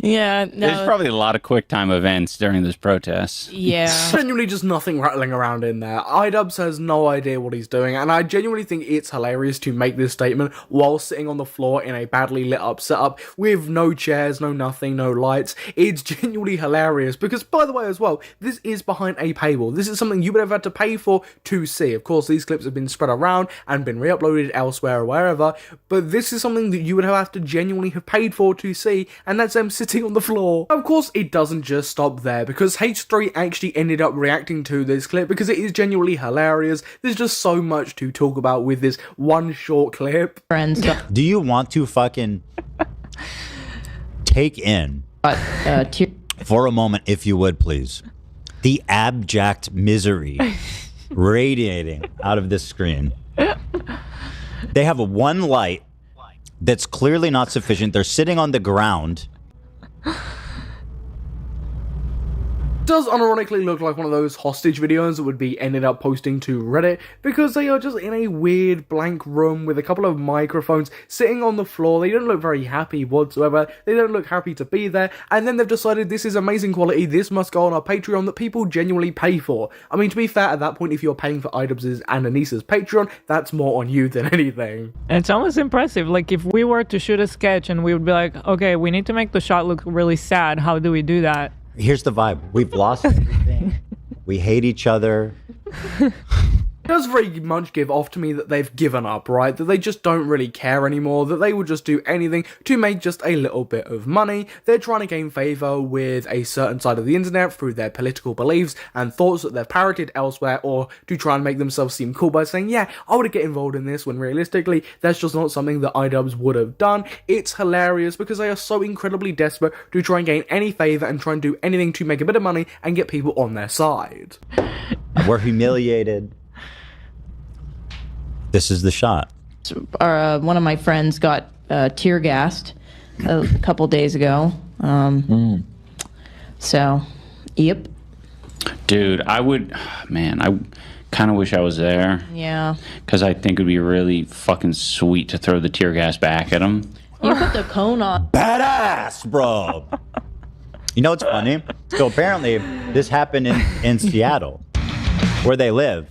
Yeah. No. There's probably a lot of quick time events during this protest. Yeah. Genuinely just nothing rattling around in there. iDubbbz has no idea what he's doing, and I genuinely think it's hilarious to make this statement while sitting on the floor in a badly lit up setup with no chairs, no nothing, no lights. It's genuinely hilarious because, by the way, as well, this is behind a paywall. This is something you would have had to pay for to see. Of course, these clips have been spread around and been re-uploaded elsewhere or wherever, but this is something that you would have to genuinely have paid for to see, and that's them sitting on the floor. Of course, it doesn't just stop there, because H3 actually ended up reacting to this clip because it is genuinely hilarious. There's just so much to talk about with this one short clip. Friends. Do you want to fucking take in, for a moment, if you would, please, the abject misery radiating out of this screen? They have a one light that's clearly not sufficient. They're sitting on the ground. Does unironically look like one of those hostage videos that would be ended up posting to Reddit, because they are just in a weird blank room with a couple of microphones sitting on the floor. They don't look very happy whatsoever. They don't look happy to be there, and then they've decided this is amazing quality, this must go on our Patreon that people genuinely pay for. I mean, to be fair, at that point, if you're paying for iDubbbz's and Anisa's Patreon, that's more on you than anything. It's almost impressive. Like, if we were to shoot a sketch and we would be like, okay, we need to make the shot look really sad, how do we do that? Here's the vibe. We've lost everything. We hate each other. It does very much give off to me that they've given up, right? That they just don't really care anymore, that they will just do anything to make just a little bit of money. They're trying to gain favour with a certain side of the internet through their political beliefs and thoughts that they've parroted elsewhere, or to try and make themselves seem cool by saying, yeah, I want to get involved in this, when realistically, that's just not something that iDubbbz would have done. It's hilarious because they are so incredibly desperate to try and gain any favour and try and do anything to make a bit of money and get people on their side. We're humiliated. This is the shot. One of my friends got tear gassed a couple days ago. So, yep. Dude, I kind of wish I was there. Yeah. Because I think it would be really fucking sweet to throw the tear gas back at him. You put the cone on. Badass, bro. You know what's funny? So apparently this happened in Seattle, where they live.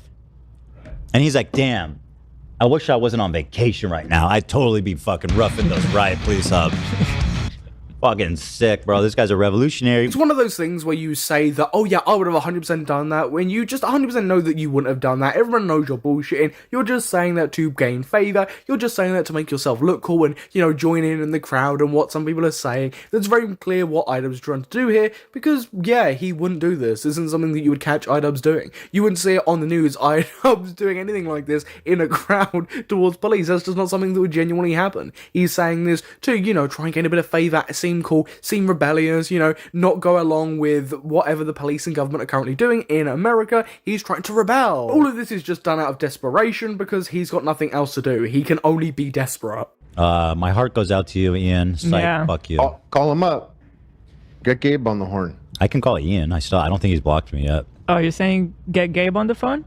And he's like, damn, I wish I wasn't on vacation right now. I'd totally be fucking roughing those riot police up. Fucking sick, bro. This guy's a revolutionary. It's one of those things where you say that, oh yeah, I would have 100% done that, when you just 100% know that you wouldn't have done that. Everyone knows you're bullshitting. You're just saying that to gain favor. You're just saying that to make yourself look cool and, you know, join in the crowd and what some people are saying. That's very clear what iDubbbz trying to do here, because, yeah, he wouldn't do this. This isn't something that you would catch iDubbbz doing. You wouldn't see it on the news, iDubbbz doing anything like this in a crowd towards police. That's just not something that would genuinely happen. He's saying this to, you know, try and gain a bit of favor, seem cool, seem rebellious, you know, not go along with whatever the police and government are currently doing in America. He's trying to rebel. All of this is just done out of desperation because he's got nothing else to do. He can only be desperate. My heart goes out to you, Ian. Psych, fuck you. Call him up. Get Gabe on the horn. I can call Ian. I don't think he's blocked me yet. Oh, you're saying get Gabe on the phone?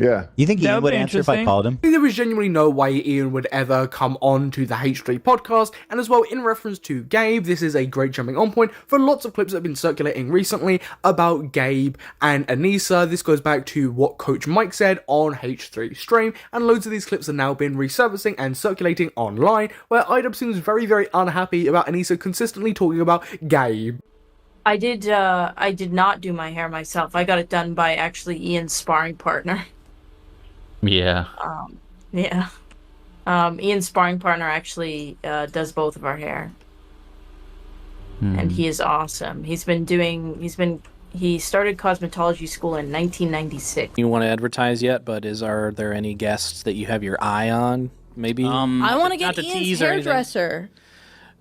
Yeah. You think Ian would answer if I called him? There was genuinely no way Ian would ever come on to the H3 podcast, and as well, in reference to Gabe, this is a great jumping on point for lots of clips that have been circulating recently about Gabe and Anisa. This goes back to what Coach Mike said on H3 stream, and loads of these clips have now been resurfacing and circulating online, where iDubbbz seems very, very unhappy about Anisa consistently talking about Gabe. I did not do my hair myself. I got it done by actually Ian's sparring partner. Yeah. Yeah. Ian's sparring partner actually does both of our hair. And he is awesome. He started cosmetology school in 1996. You want to advertise yet, but are there any guests that you have your eye on? Maybe? I want to get Ian's hairdresser.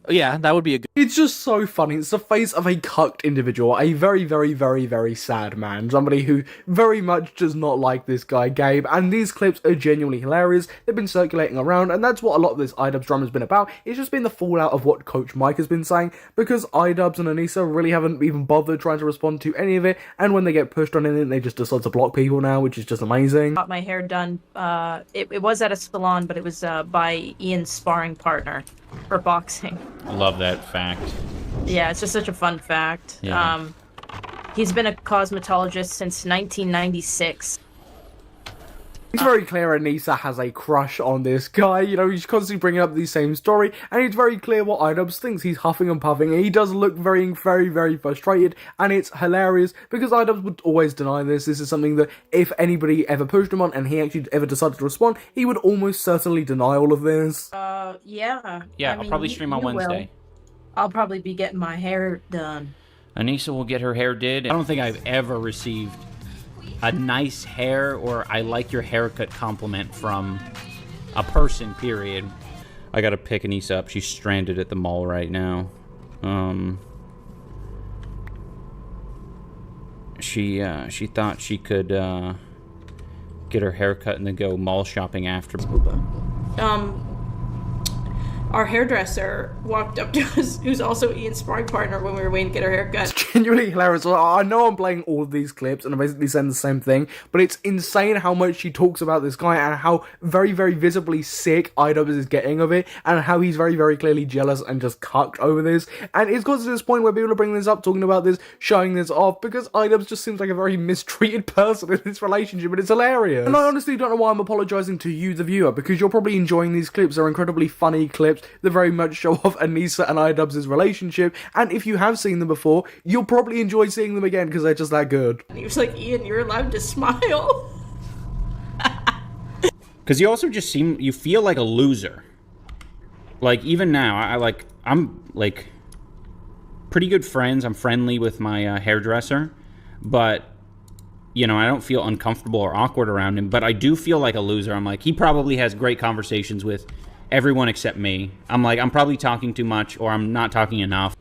Yeah, that would be a good... It's just so funny. It's the face of a cucked individual, a very, very, very, very sad man. Somebody who very much does not like this guy, Gabe, and these clips are genuinely hilarious. They've been circulating around, and that's what a lot of this iDubbbz drama has been about. It's just been the fallout of what Coach Mike has been saying, because iDubbbz and Anisa really haven't even bothered trying to respond to any of it, and when they get pushed on anything, they just decide to block people now, which is just amazing. Got my hair done. It was at a salon, but it was by Ian's sparring partner for boxing. I love that fact. Yeah, it's just such a fun fact. Yeah. He's been a cosmetologist since 1996. It's very clear Anisa has a crush on this guy, you know, he's constantly bringing up the same story, and it's very clear what iDubbbz thinks. He's huffing and puffing, and he does look very, very, very frustrated, and it's hilarious, because iDubbbz would always deny this. This is something that if anybody ever pushed him on, and he actually ever decided to respond, he would almost certainly deny all of this. Yeah. Yeah, I'll probably stream on Wednesday. I'll probably be getting my hair done. Anisa will get her hair did. I don't think I've ever received a nice hair or I like your haircut compliment from a person, period. I gotta pick Anisa up. She's stranded at the mall right now. She thought she could get her haircut and then go mall shopping after. Our hairdresser walked up to us, who's also Ian's sparring partner, when we were waiting to get our haircut. It's genuinely hilarious. I know I'm playing all of these clips and I'm basically saying the same thing, but it's insane how much she talks about this guy and how very, very visibly sick iDubbbz is getting of it, and how he's very, very clearly jealous and just cucked over this. And it's got to this point where people are bringing this up, talking about this, showing this off, because iDubbbz just seems like a very mistreated person in this relationship, and it's hilarious. And I honestly don't know why I'm apologizing to you, the viewer, because you're probably enjoying these clips. They're incredibly funny clips. They very much show off Anisa and iDubbbz's relationship, and if you have seen them before, you'll probably enjoy seeing them again because they're just that good. He was like, Ian, you're allowed to smile. Because you also just you feel like a loser. Like, even now, I'm pretty good friends. I'm friendly with my hairdresser, but, you know, I don't feel uncomfortable or awkward around him, but I do feel like a loser. I'm like, he probably has great conversations with everyone except me. I'm like, I'm probably talking too much, or I'm not talking enough.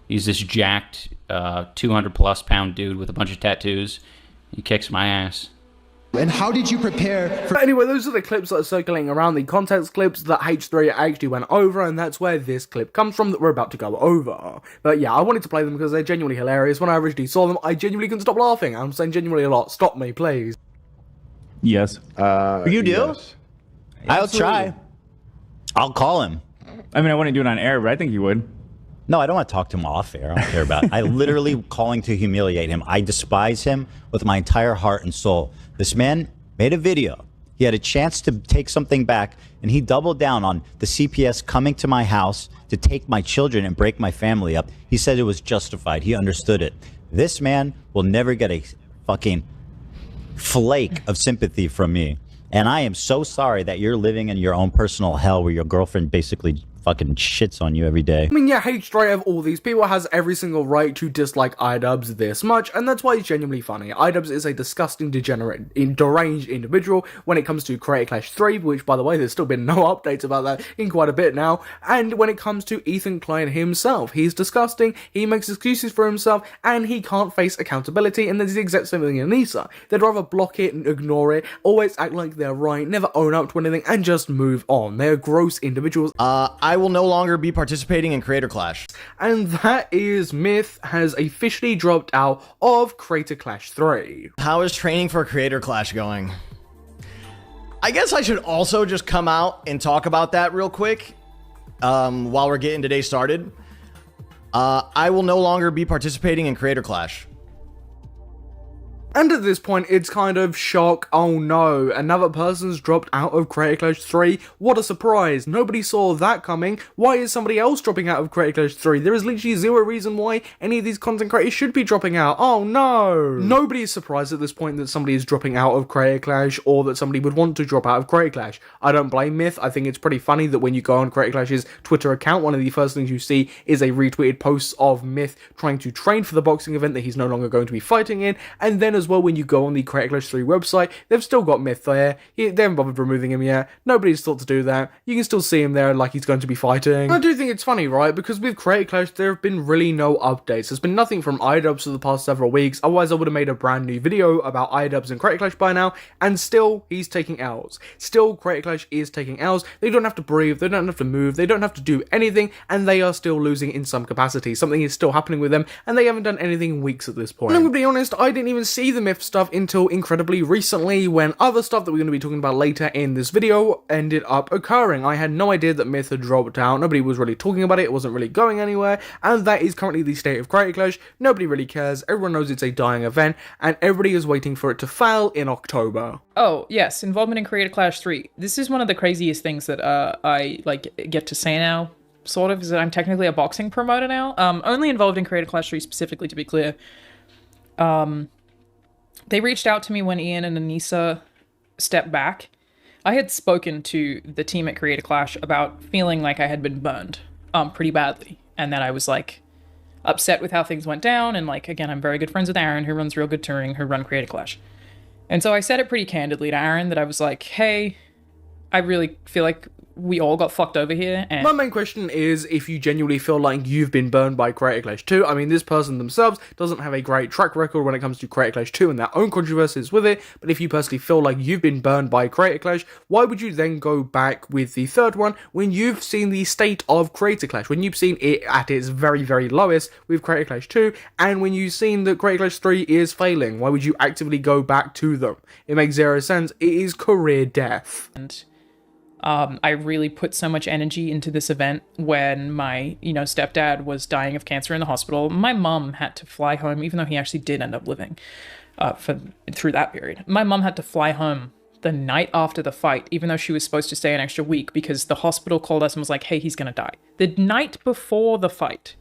He's this jacked, 200-plus pound dude with a bunch of tattoos. He kicks my ass. And how did you prepare for... But anyway, those are the clips that are circulating around, the context clips that H3 actually went over, and that's where this clip comes from that we're about to go over. But yeah, I wanted to play them because they're genuinely hilarious. When I originally saw them, I genuinely couldn't stop laughing. I'm saying genuinely a lot. Stop me, please. Yes. You do? Yes. I'll try. I'll call him. I mean, I wouldn't do it on air, but I think you would. No, I don't want to talk to him off air. I don't care about it. I literally calling to humiliate him. I despise him with my entire heart and soul. This man made a video. He had a chance to take something back, and he doubled down on the CPS coming to my house to take my children and break my family up. He said it was justified. He understood it. This man will never get a fucking flake of sympathy from me. And I am so sorry that you're living in your own personal hell where your girlfriend basically fucking shits on you every day. I mean, yeah, H3 of all these people has every single right to dislike iDubbbz this much, and that's why it's genuinely funny. iDubbbz is a disgusting, degenerate, deranged individual when it comes to Creator Clash 3, which, by the way, there's still been no updates about that in quite a bit now, and when it comes to Ethan Klein himself, he's disgusting, he makes excuses for himself, and he can't face accountability, and there's the exact same thing in Anisa. They'd rather block it and ignore it, always act like they're right, never own up to anything, and just move on. They're gross individuals. I will no longer be participating in Creator Clash. And that is Myth has officially dropped out of Creator Clash 3. How is training for Creator Clash going? I guess I should also just come out and talk about that real quick while we're getting today started. I will no longer be participating in Creator Clash. And at this point, it's kind of shock, oh no, another person's dropped out of Creator Clash 3, what a surprise, nobody saw that coming, why is somebody else dropping out of Creator Clash 3, there is literally zero reason why any of these content creators should be dropping out, oh no! Nobody is surprised at this point that somebody is dropping out of Creator Clash, or that somebody would want to drop out of Creator Clash. I don't blame Myth, I think it's pretty funny that when you go on Creator Clash's Twitter account, one of the first things you see is a retweeted post of Myth trying to train for the boxing event that he's no longer going to be fighting in, and then as well when you go on the Creator Clash 3 website, they've still got Myth there, they haven't bothered removing him yet, nobody's thought to do that, you can still see him there like he's going to be fighting. I do think it's funny, right, because with Creator Clash there have been really no updates, there's been nothing from iDubbbz for the past several weeks, otherwise I would have made a brand new video about iDubbbz and Creator Clash by now, and still, he's taking L's. Still, Creator Clash is taking L's, they don't have to breathe, they don't have to move, they don't have to do anything, and they are still losing in some capacity, something is still happening with them, and they haven't done anything in weeks at this point. And I'm gonna be honest, I didn't even see the Myth stuff until incredibly recently when other stuff that we're going to be talking about later in this video ended up occurring. I had no idea that Myth had dropped out, nobody was really talking about it, it wasn't really going anywhere, and that is currently the state of Creator Clash. Nobody really cares, everyone knows it's a dying event, and everybody is waiting for it to fail in October. Oh, yes, involvement in Creator Clash 3. This is one of the craziest things that I get to say now, sort of, is that I'm technically a boxing promoter now. Only involved in Creator Clash 3 specifically, to be clear. They reached out to me when Ian and Anisa stepped back. I had spoken to the team at Creator Clash about feeling like I had been burned pretty badly, and that I was like upset with how things went down, and like, again, I'm very good friends with Aaron, who runs Real Good Touring, who run Creator Clash. And so I said it pretty candidly to Aaron that I was like, hey, I really feel like we all got fucked over here. And my main question is if you genuinely feel like you've been burned by Creator Clash 2. I mean, this person themselves doesn't have a great track record when it comes to Creator Clash 2 and their own controversies with it, but if you personally feel like you've been burned by Creator Clash, why would you then go back with the third one when you've seen the state of Creator Clash, when you've seen it at its very, very lowest with Creator Clash 2, and when you've seen that Creator Clash 3 is failing? Why would you actively go back to them? It makes zero sense. It is career death. And I really put so much energy into this event when my, stepdad was dying of cancer in the hospital. My mom had to fly home, even though he actually did end up living through that period. My mom had to fly home the night after the fight, even though she was supposed to stay an extra week, because the hospital called us and was like, hey, he's gonna die. The night before the fight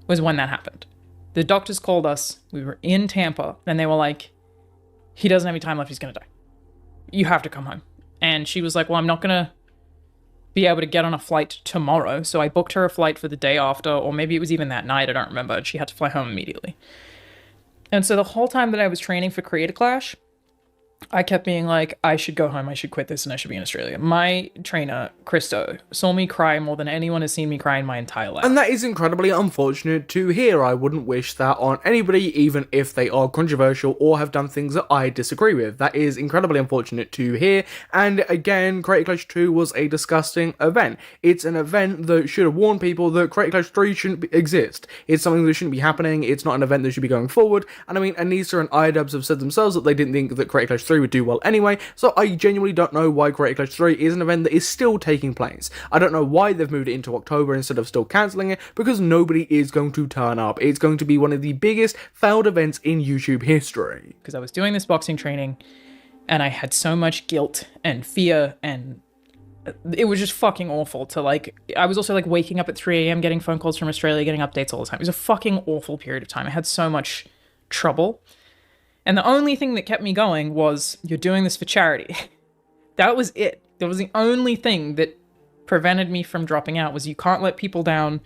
was when that happened. The doctors called us, we were in Tampa, and they were like, he doesn't have any time left, he's gonna die. You have to come home. And she was like, well, I'm not gonna be able to get on a flight tomorrow. So I booked her a flight for the day after, or maybe it was even that night, I don't remember. She had to fly home immediately. And so the whole time that I was training for Creator Clash, I kept being like, I should go home, I should quit this, and I should be in Australia. My trainer, Christo, saw me cry more than anyone has seen me cry in my entire life. And that is incredibly unfortunate to hear. I wouldn't wish that on anybody, even if they are controversial or have done things that I disagree with. That is incredibly unfortunate to hear. And again, Creator Clash 2 was a disgusting event. It's an event that should have warned people that Creator Clash 3 shouldn't exist. It's something that shouldn't be happening. It's not an event that should be going forward. And I mean, Anisa and iDubbbz have said themselves that they didn't think that Creator Clash 3 would do well anyway, so I genuinely don't know why Creator Clash 3 is an event that is still taking place. I don't know why they've moved it into October instead of still cancelling it, because nobody is going to turn up. It's going to be one of the biggest failed events in YouTube history. Because I was doing this boxing training, And I had so much guilt and fear, and it was just fucking awful to like, I was also like waking up at 3 a.m. getting phone calls from Australia, getting updates all the time. It was a fucking awful period of time. I had so much trouble. And the only thing that kept me going was, you're doing this for charity. That was it. That was the only thing that prevented me from dropping out, was you can't let people down.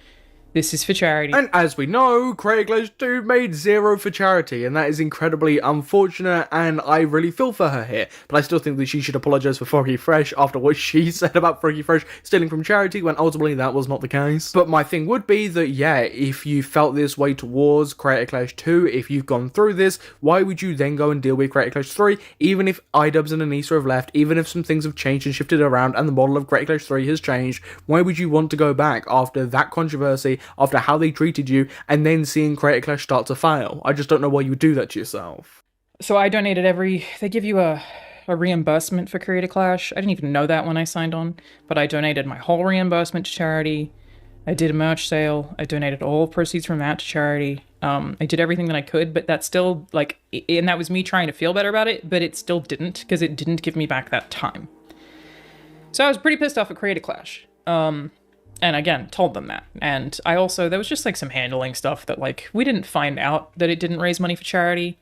This is for charity. And as we know, Creator Clash 2 made 0 for charity, and that is incredibly unfortunate, and I really feel for her here. But I still think that she should apologise for Froggy Fresh after what she said about Froggy Fresh stealing from charity, when ultimately that was not the case. But my thing would be that, yeah, if you felt this way towards Creator Clash 2, if you've gone through this, why would you then go and deal with Creator Clash 3, even if iDubbbz and Anisa have left, even if some things have changed and shifted around and the model of Creator Clash 3 has changed, why would you want to go back after that controversy, after how they treated you, and then seeing Creator Clash start to fail? I just don't know why you would do that to yourself. So I donated they give you a reimbursement for Creator Clash. I didn't even know that when I signed on, but I donated my whole reimbursement to charity. I did a merch sale. I donated all proceeds from that to charity. I did everything that I could, but that's still like, and that was me trying to feel better about it, but it still didn't, because it didn't give me back that time. So I was pretty pissed off at Creator Clash. And again, told them that. And I also, there was just like some handling stuff that like, we didn't find out that it didn't raise money for charity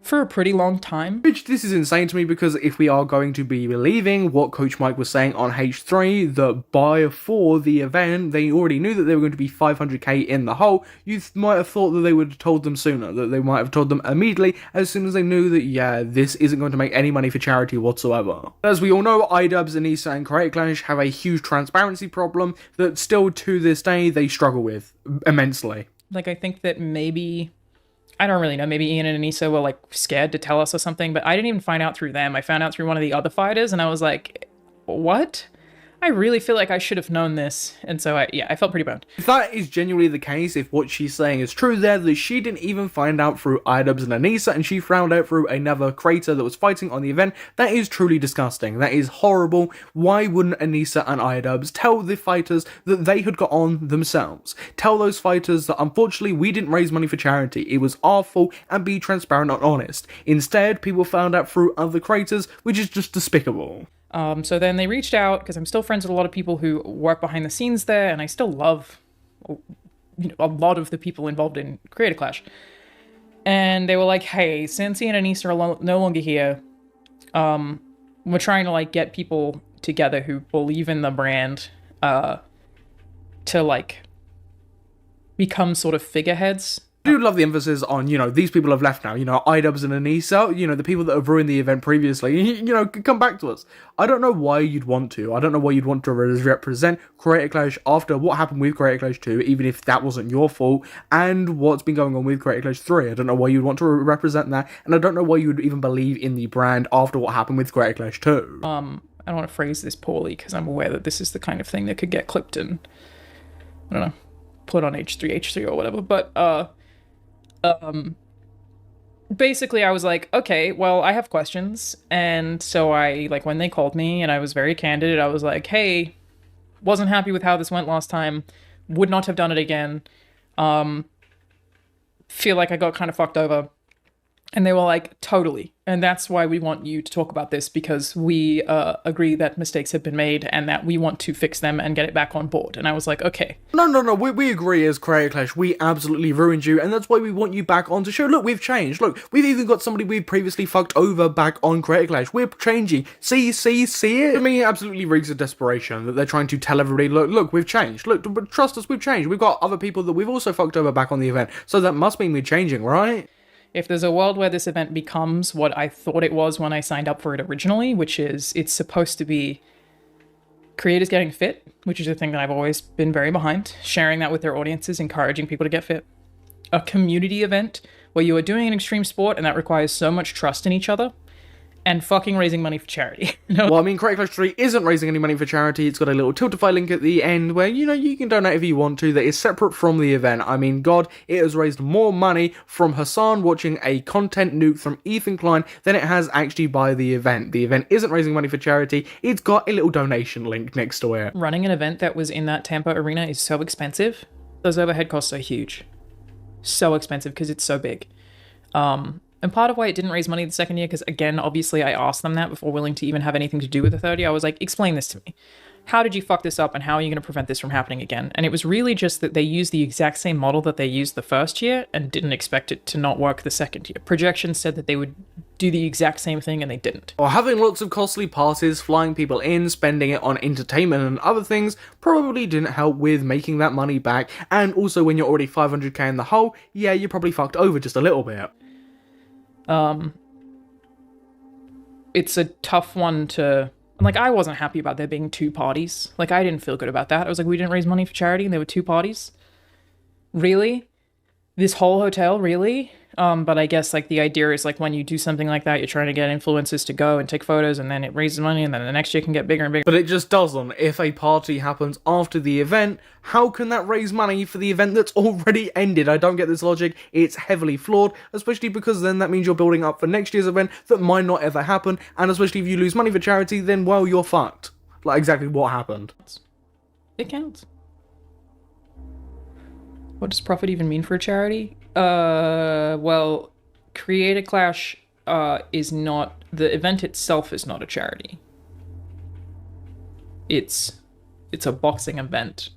for a pretty long time. Which, this is insane to me, because if we are going to be believing what Coach Mike was saying on H3, that before the event, they already knew that they were going to be 500k in the hole, you might have thought that they would have told them sooner, that they might have told them immediately, as soon as they knew that, yeah, this isn't going to make any money for charity whatsoever. As we all know, iDubbbz, Anisa, and Creator Clash have a huge transparency problem that still to this day they struggle with immensely. Like, I think that maybe, I don't really know, maybe Ian and Anisa were like scared to tell us or something, but I didn't even find out through them. I found out through one of the other fighters, and I was like, what? I really feel like I should have known this. And so I felt pretty bummed. If that is genuinely the case, if what she's saying is true there, that she didn't even find out through iDubbbz and Anisa, and she found out through another creator that was fighting on the event, that is truly disgusting. That is horrible. Why wouldn't Anisa and iDubbbz tell the fighters that they had got on themselves? Tell those fighters that unfortunately we didn't raise money for charity, it was our fault, and be transparent and honest. Instead, people found out through other creators, which is just despicable. So then they reached out, because I'm still friends with a lot of people who work behind the scenes there, and I still love a lot of the people involved in Creator Clash. And they were like, hey, since Ian and Anisa are no longer here, we're trying to like get people together who believe in the brand to like become sort of figureheads. I do love the emphasis on, you know, these people have left now, you know, iDubbbz and Anisa, you know, the people that have ruined the event previously, you know, come back to us. I don't know why you'd want to. I don't know why you'd want to represent Creator Clash after what happened with Creator Clash 2, even if that wasn't your fault, and what's been going on with Creator Clash 3. I don't know why you'd want to represent that, and I don't know why you would even believe in the brand after what happened with Creator Clash 2. I don't want to phrase this poorly, because I'm aware that this is the kind of thing that could get clipped and, I don't know, put on H3 or whatever, but, basically I was like, okay, well, I have questions. And so I, like, when they called me and I was very candid, I was like, hey, wasn't happy with how this went last time, would not have done it again. Feel like I got kind of fucked over. And they were like, totally. And that's why we want you to talk about this, because we agree that mistakes have been made and that we want to fix them and get it back on board. And I was like, okay. No, we agree as Creator Clash. We absolutely ruined you, and that's why we want you back on to show, look, we've changed. Look, we've even got somebody we've previously fucked over back on Creator Clash. We're changing. See it? I mean, it absolutely reeks of desperation that they're trying to tell everybody, look, we've changed. Look, but trust us, we've changed. We've got other people that we've also fucked over back on the event, so that must mean we're changing, right? If there's a world where this event becomes what I thought it was when I signed up for it originally, which is it's supposed to be creators getting fit, which is a thing that I've always been very behind, sharing that with their audiences, encouraging people to get fit. A community event where you are doing an extreme sport and that requires so much trust in each other, and fucking raising money for charity. Well, I mean, Creator Clash 3 isn't raising any money for charity. It's got a little Tiltify link at the end where, you know, you can donate if you want to. That is separate from the event. I mean, God, it has raised more money from Hassan watching a content nuke from Ethan Klein than it has actually by the event. The event isn't raising money for charity. It's got a little donation link next to it. Running an event that was in that Tampa arena is so expensive. Those overhead costs are huge. So expensive because it's so big. And part of why it didn't raise money the second year, because again, obviously I asked them that before willing to even have anything to do with the third year. I was like, explain this to me. How did you fuck this up and how are you going to prevent this from happening again? And it was really just that they used the exact same model that they used the first year and didn't expect it to not work the second year. Projections said that they would do the exact same thing and they didn't. Or having lots of costly passes, flying people in, spending it on entertainment and other things probably didn't help with making that money back. And also when you're already 500k in the hole, yeah, you probably fucked over just a little bit. It's a tough one to... Like, I wasn't happy about there being two parties. Like, I didn't feel good about that. I was like, we didn't raise money for charity and there were two parties? Really? This whole hotel? Really? But I guess, like, the idea is, like, when you do something like that, you're trying to get influencers to go and take photos, and then it raises money, and then the next year can get bigger and bigger. But it just doesn't. If a party happens after the event, how can that raise money for the event that's already ended? I don't get this logic. It's heavily flawed, especially because then that means you're building up for next year's event that might not ever happen, and especially if you lose money for charity, then, well, you're fucked. Like, exactly what happened. It counts. What does profit even mean for a charity? Well, Creator Clash is not... The event itself is not a charity. It's a boxing event.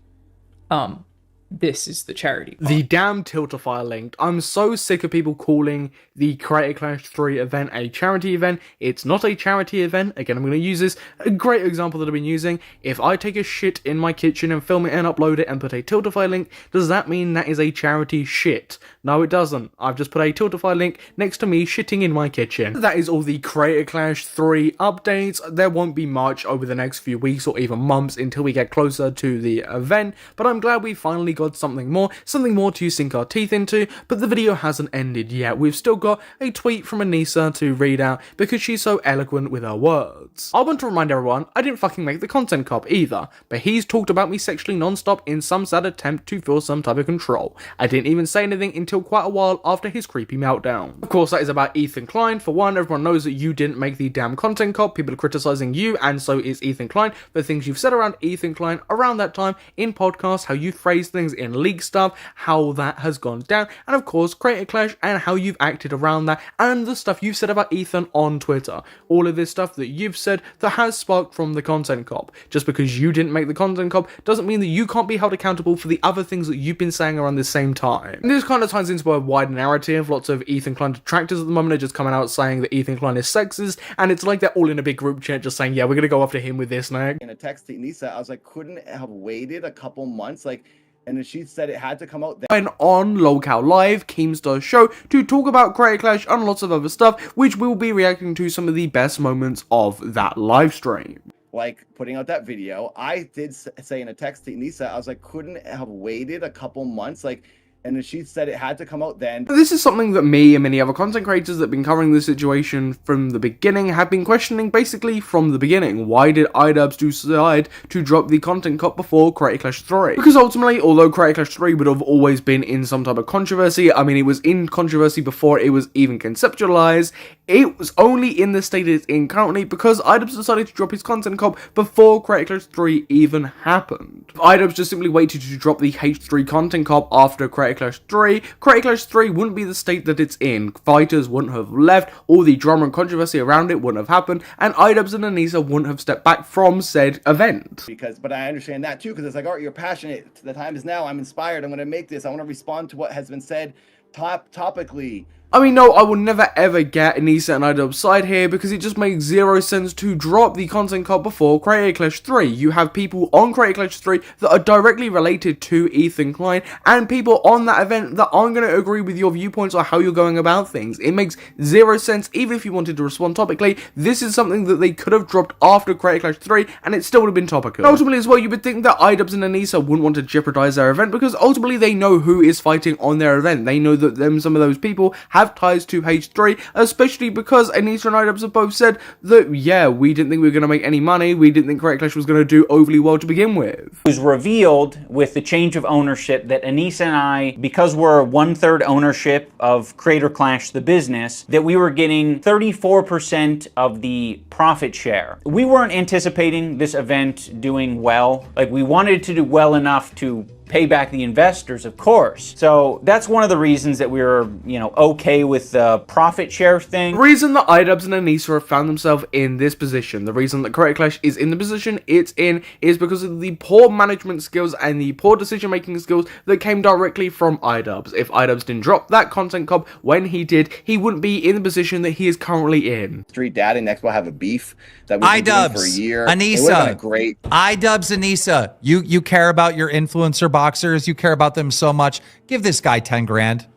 This is the charity part. The damn Tiltify linked. I'm so sick of people calling the Creator Clash 3 event a charity event. It's not a charity event. Again, I'm going to use this. A great example that I've been using. If I take a shit in my kitchen and film it and upload it and put a Tiltify link, does that mean that is a charity shit? No, it doesn't. I've just put a Tiltify link next to me shitting in my kitchen. That is all the Creator Clash 3 updates. There won't be much over the next few weeks or even months until we get closer to the event, but I'm glad we finally got something more to sink our teeth into. But the video hasn't ended yet. We've still got a tweet from Anisa to read out because she's so eloquent with her words. I want to remind everyone, I didn't fucking make the content cop either, but he's talked about me sexually non-stop in some sad attempt to feel some type of control. I didn't even say anything until quite a while after his creepy meltdown. Of course, that is about Ethan Klein. For one, everyone knows that you didn't make the damn content cop. People are criticizing you, and so is Ethan Klein, for things you've said around Ethan Klein around that time in podcasts, how you phrase things in leak stuff, how that has gone down, and of course Creator Clash and how you've acted around that, and the stuff you've said about Ethan on Twitter. All of this stuff that you've said that has sparked from the content cop. Just because you didn't make the content cop doesn't mean that you can't be held accountable for the other things that you've been saying around the same time. And this kind of ties into a wide narrative. Lots of Ethan Klein detractors at the moment are just coming out saying that Ethan Klein is sexist, and it's like they're all in a big group chat just saying, yeah, we're gonna go after him with this now. In a text to Anisa, I was like, couldn't it have waited a couple months? Like, and then she said it had to come out then. Went on Lolcow Live, Keemstar's show, to talk about Creator Clash and lots of other stuff, which we'll be reacting to some of the best moments of that live stream. Like, putting out that video, I did say in a text to Anisa, I was like, couldn't it have waited a couple months? Like, and then she said it had to come out then. This is something that me and many other content creators that have been covering this situation from the beginning have been questioning basically from the beginning. Why did iDubbbz decide to drop the content cut before Creator Clash 3? Because ultimately, although Creator Clash 3 would have always been in some type of controversy, I mean, it was in controversy before it was even conceptualized, it was only in the state it's in currently because iDubbbz decided to drop his content cop before Creator Clash 3 even happened. If iDubbbz just simply waited to drop the H3 content cop after Creator Clash 3, Creator Clash 3 wouldn't be the state that it's in. Fighters wouldn't have left, all the drama and controversy around it wouldn't have happened, and iDubbbz and Anisa wouldn't have stepped back from said event. But I understand that too, because it's like, all right, you're passionate, the time is now, I'm inspired, I'm going to make this, I want to respond to what has been said topically. I mean, no, I will never ever get Anisa and iDubbbz's side here because it just makes zero sense to drop the content cut before Creator Clash 3. You have people on Creator Clash 3 that are directly related to Ethan Klein and people on that event that aren't going to agree with your viewpoints or how you're going about things. It makes zero sense. Even if you wanted to respond topically, this is something that they could have dropped after Creator Clash 3 and it still would have been topical. Ultimately as well, you would think that iDubbbz and Anisa wouldn't want to jeopardize their event because ultimately they know who is fighting on their event. They know that some of those people have ties to H3, especially because Anisa and iDubbbz have both said that, yeah, we didn't think we were going to make any money, we didn't think Creator Clash was going to do overly well to begin with. It was revealed with the change of ownership that Anisa and I, because we're 1/3 ownership of Creator Clash the business, that we were getting 34% of the profit share. We weren't anticipating this event doing well. Like, we wanted it to do well enough to pay back the investors, of course. So that's one of the reasons that we were, okay with the profit share thing. The reason that iDubbbz and Anisa have found themselves in this position, the reason that Creator Clash is in the position it's in, is because of the poor management skills and the poor decision-making skills that came directly from iDubbbz. If iDubbbz didn't drop that content cop when he did, he wouldn't be in the position that he is currently in. Street Dad and Expo have a beef that we've been doing for a year. Anisa, great. iDubbbz, Anisa, you care about your influencer boxers. You care about them so much. Give this guy 10 grand.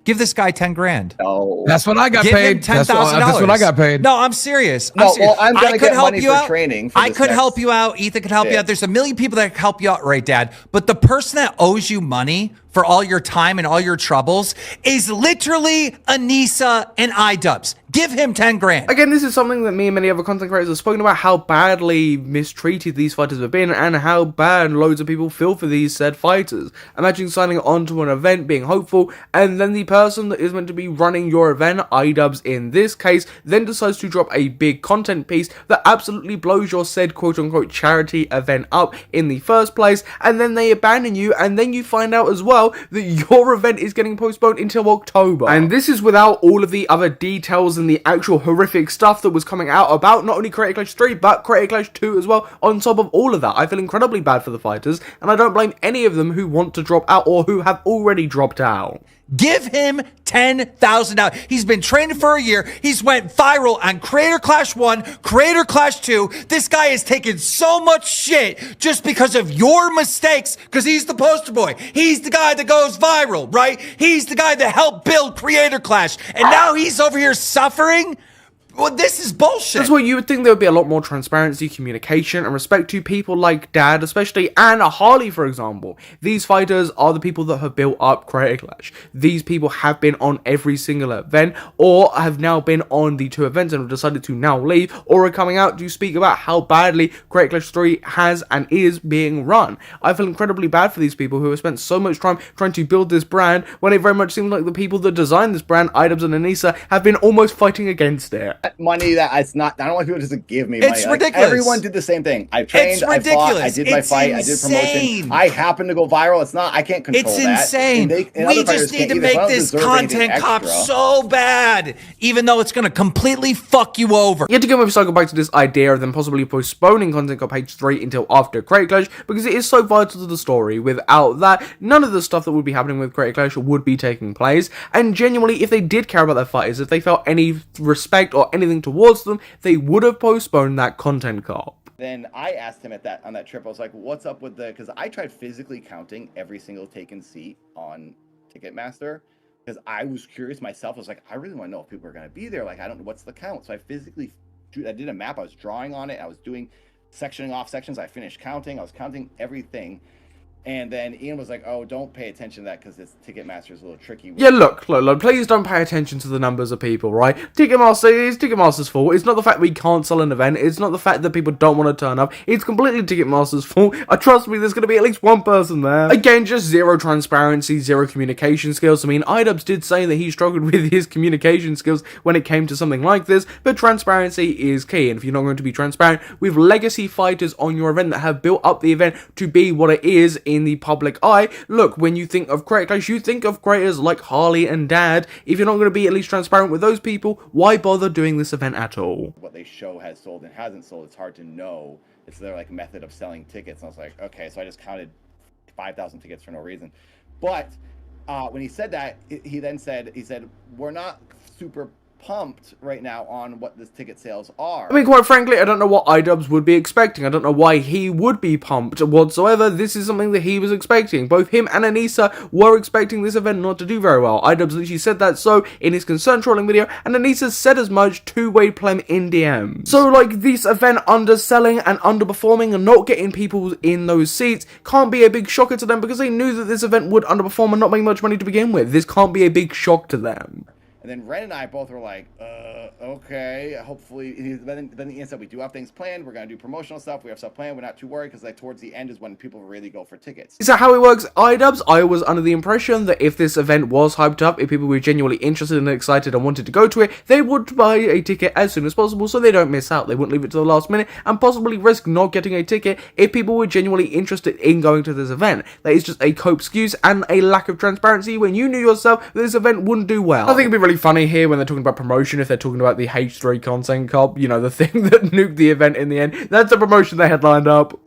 Give this guy 10 grand. No. That's what I got Give paid. him $10,000. That's what I got paid. No, I'm serious. No, well, I'm going to get money for training. I could help you out. Ethan could help you out. There's a million people that can help you out, right, Dad? But the person that owes you money for all your time and all your troubles is literally Anisa and iDubbbz. Give him 10 grand. Again, this is something that me and many other content creators have spoken about, how badly mistreated these fighters have been and how bad loads of people feel for these said fighters. Imagine signing on to an event, being hopeful, and then the person that is meant to be running your event, iDubbbz in this case, then decides to drop a big content piece that absolutely blows your said quote-unquote charity event up in the first place, and then they abandon you, and then you find out as well that your event is getting postponed until October. And this is without all of the other details and the actual horrific stuff that was coming out about not only Creator Clash 3 but Creator Clash 2 as well. On top of all of that, I feel incredibly bad for the fighters, and I don't blame any of them who want to drop out or who have already dropped out. Give him $10,000. He's been training for a year. He's went viral on Creator Clash 1, Creator Clash 2. This guy has taken so much shit just because of your mistakes, because he's the poster boy. He's the guy that goes viral, right? He's the guy that helped build Creator Clash. And now he's over here suffering? Well, this is bullshit. That's why you would think there would be a lot more transparency, communication, and respect to people like Dad, especially, and Harley, for example. These fighters are the people that have built up Creator Clash. These people have been on every single event, or have now been on the 2 events and have decided to now leave, or are coming out to speak about how badly Creator Clash 3 has and is being run. I feel incredibly bad for these people who have spent so much time trying to build this brand, when it very much seems like the people that designed this brand, iDubbbz and Anisa, have been almost fighting against it. Money that it's not. I don't want people to just give me money. It's ridiculous. Everyone did the same thing. I trained. I fought. I did my fight. I did promotion. I happened to go viral. It's not. I can't control that. It's insane. We just need to make this content cop so bad, even though it's going to completely fuck you over. Yet again, we've circled back to this idea of them possibly postponing content cop H3 until after Creator Clash, because it is so vital to the story. Without that, none of the stuff that would be happening with Creator Clash would be taking place. And genuinely, if they did care about their fighters, if they felt any respect or anything towards them, they would have postponed that content cop. Then I asked him on that trip, I was like, what's up with because I tried physically counting every single taken seat on Ticketmaster, because I was curious myself. I was like, I really want to know if people are going to be there. Like, I don't know what's the count. So I did a map. I was drawing on it. I was doing sectioning off sections. I finished counting. I was counting everything. And then Ian was like, oh, don't pay attention to that because this Ticketmaster is a little tricky. Yeah, look, please don't pay attention to the numbers of people, right? Ticketmaster is Ticketmaster's fault. It's not the fact we can't sell an event. It's not the fact that people don't want to turn up. It's completely Ticketmaster's fault. Trust me, there's going to be at least one person there. Again, just zero transparency, zero communication skills. I mean, iDubbbz did say that he struggled with his communication skills when it came to something like this, but transparency is key. And if you're not going to be transparent with legacy fighters on your event that have built up the event to be what it is in the public eye, look, when you think of Creator Clash, you think of creators like Harley and Dad. If you're not going to be at least transparent with those people, why bother doing this event at all? What they show has sold and hasn't sold, it's hard to know. It's their like method of selling tickets. And I was like, okay, so I just counted 5,000 tickets for no reason. But when he said that, he said, we're not super pumped right now on what the ticket sales are. I mean, quite frankly, I don't know what iDubbbz would be expecting. I don't know why he would be pumped whatsoever. This is something that he was expecting. Both him and Anisa were expecting this event not to do very well. iDubbbz literally said that so in his concern trolling video, and Anisa said as much to Wade Plem in DM. So, like, this event underselling and underperforming and not getting people in those seats can't be a big shocker to them, because they knew that this event would underperform and not make much money to begin with. This can't be a big shock to them. And then Ren and I both were like, okay, hopefully. Then Ian said, we do have things planned. We're going to do promotional stuff. We have stuff planned. We're not too worried because like towards the end is when people really go for tickets. So how it works, iDubbbz, I was under the impression that if this event was hyped up, if people were genuinely interested and excited and wanted to go to it, they would buy a ticket as soon as possible so they don't miss out. They wouldn't leave it to the last minute and possibly risk not getting a ticket if people were genuinely interested in going to this event. That is just a cope excuse and a lack of transparency when you knew yourself that this event wouldn't do well. I think it'd be really funny here when they're talking about promotion, if they're talking about the H3 content cop, you know, the thing that nuked the event in the end. That's the promotion they had lined up.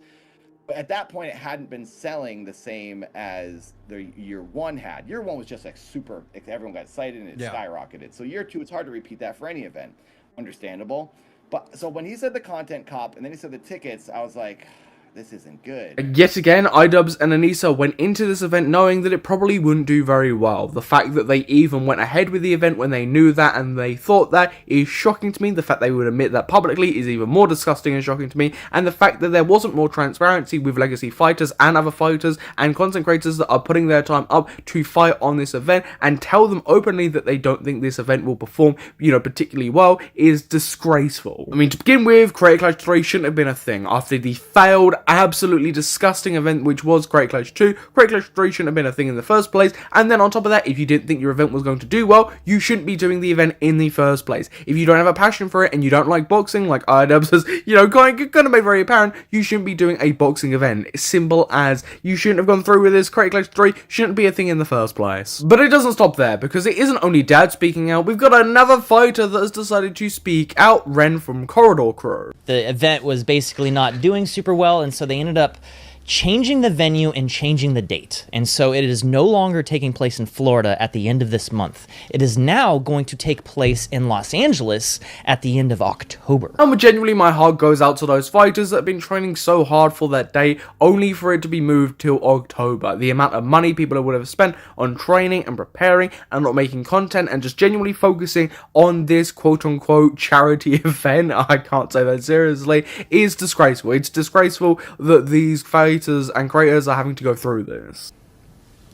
But at that point, it hadn't been selling the same as the year one had. Year one was just like super, everyone got excited and it skyrocketed. So year two, it's hard to repeat that for any event. Understandable. But so when he said the content cop and then he said the tickets, I was like, this isn't good. Yet again, iDubbbz and Anisa went into this event knowing that it probably wouldn't do very well. The fact that they even went ahead with the event when they knew that and they thought that is shocking to me. The fact they would admit that publicly is even more disgusting and shocking to me. And the fact that there wasn't more transparency with legacy fighters and other fighters and content creators that are putting their time up to fight on this event and tell them openly that they don't think this event will perform, you know, particularly well is disgraceful. I mean, to begin with, Creator Clash 3 shouldn't have been a thing. After the failed, absolutely disgusting event which was Creator Clash 2, Creator Clash 3 shouldn't have been a thing in the first place, and then on top of that, if you didn't think your event was going to do well, you shouldn't be doing the event in the first place. If you don't have a passion for it and you don't like boxing, like iDubbbz has, you know, kind of made very apparent, you shouldn't be doing a boxing event. It's simple as you shouldn't have gone through with this. Creator Clash 3 shouldn't be a thing in the first place. But it doesn't stop there, because it isn't only Dad speaking out, we've got another fighter that has decided to speak out, Ren from Corridor Crew. The event was basically not doing super well, and so they ended up changing the venue and changing the date. And so it is no longer taking place in Florida at the end of this month. It is now going to take place in Los Angeles at the end of October. And genuinely, my heart goes out to those fighters that have been training so hard for that day, only for it to be moved till October. The amount of money people would have spent on training and preparing and not making content and just genuinely focusing on this quote-unquote charity event, I can't say that seriously, is disgraceful. It's disgraceful that these fighters and creators are having to go through this.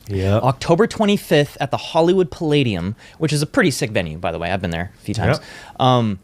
Yeah. October 25th at the Hollywood Palladium, which is a pretty sick venue, by the way. I've been there a few times. Yep.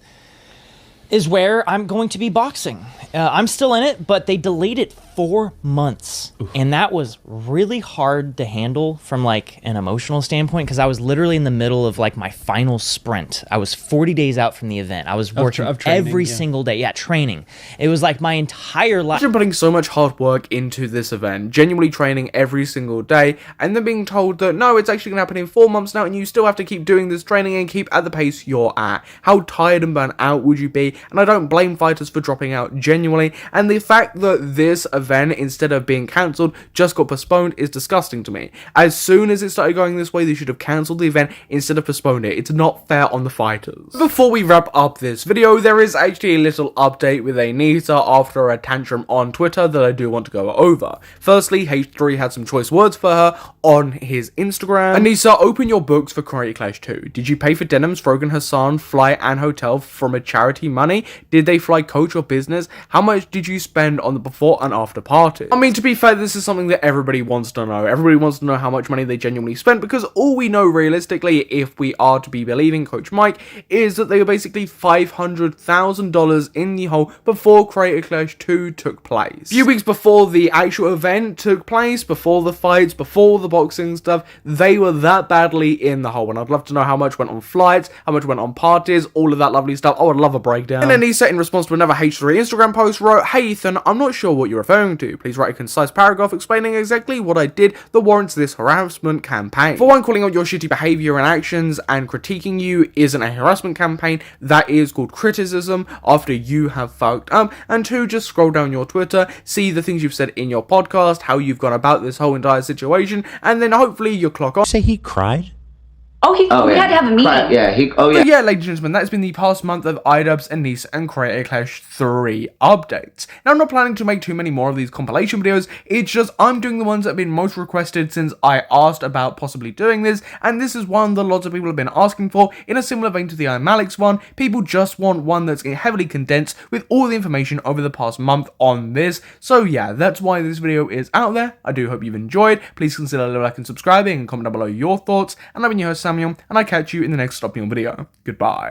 Is where I'm going to be boxing. I'm still in it, but they delayed it 4 months. Oof. And that was really hard to handle from like an emotional standpoint, because I was literally in the middle of like my final sprint. I was 40 days out from the event. I was working every single day. Yeah, training. It was like my entire life. Imagine putting so much hard work into this event, genuinely training every single day, and then being told that no, it's actually going to happen in 4 months now, and you still have to keep doing this training and keep at the pace you're at. How tired and burnt out would you be? And I don't blame fighters for dropping out, genuinely, and the fact that this event, instead of being cancelled, just got postponed is disgusting to me. As soon as it started going this way, they should have cancelled the event instead of postponed it. It's not fair on the fighters. Before we wrap up this video, there is actually a little update with Anisa after a tantrum on Twitter that I do want to go over. Firstly, H3 had some choice words for her on his Instagram. Anisa, open your books for Creator Clash 2. Did you pay for Denim's, Rogan Hassan, flight and hotel from a charity money? Did they fly coach or business? How much did you spend on the before and after party? I mean, to be fair, this is something that everybody wants to know. Everybody wants to know how much money they genuinely spent, because all we know realistically, if we are to be believing Coach Mike, is that they were basically $500,000 in the hole before Creator Clash 2 took place. A few weeks before the actual event took place, before the fights, before the boxing stuff, they were that badly in the hole, and I'd love to know how much went on flights, how much went on parties, all of that lovely stuff. I would love a breakdown. And Anisa, in response to another H3 Instagram post, wrote, "Hey Ethan, I'm not sure what you're referring to. Please write a concise paragraph explaining exactly what I did that warrants this harassment campaign. For one, calling out your shitty behavior and actions and critiquing you isn't a harassment campaign. That is called criticism after you have fucked up. And two, just scroll down your Twitter, see the things you've said in your podcast, how you've gone about this whole entire situation, and then hopefully you'll clock on." Say he cried? We had to have a meeting. Yeah, ladies and gentlemen, that's been the past month of iDubbbz, Anisa, and Creator Clash 3 updates. Now, I'm not planning to make too many more of these compilation videos, it's just I'm doing the ones that have been most requested since I asked about possibly doing this, and this is one that lots of people have been asking for, in a similar vein to the iMalik's one. People just want one that's heavily condensed with all the information over the past month on this. So yeah, that's why this video is out there. I do hope you've enjoyed. Please consider liking, subscribing, and comment down below your thoughts, and I've been your host, Sam. channel, and I catch you in the next Stop Meal video. Goodbye.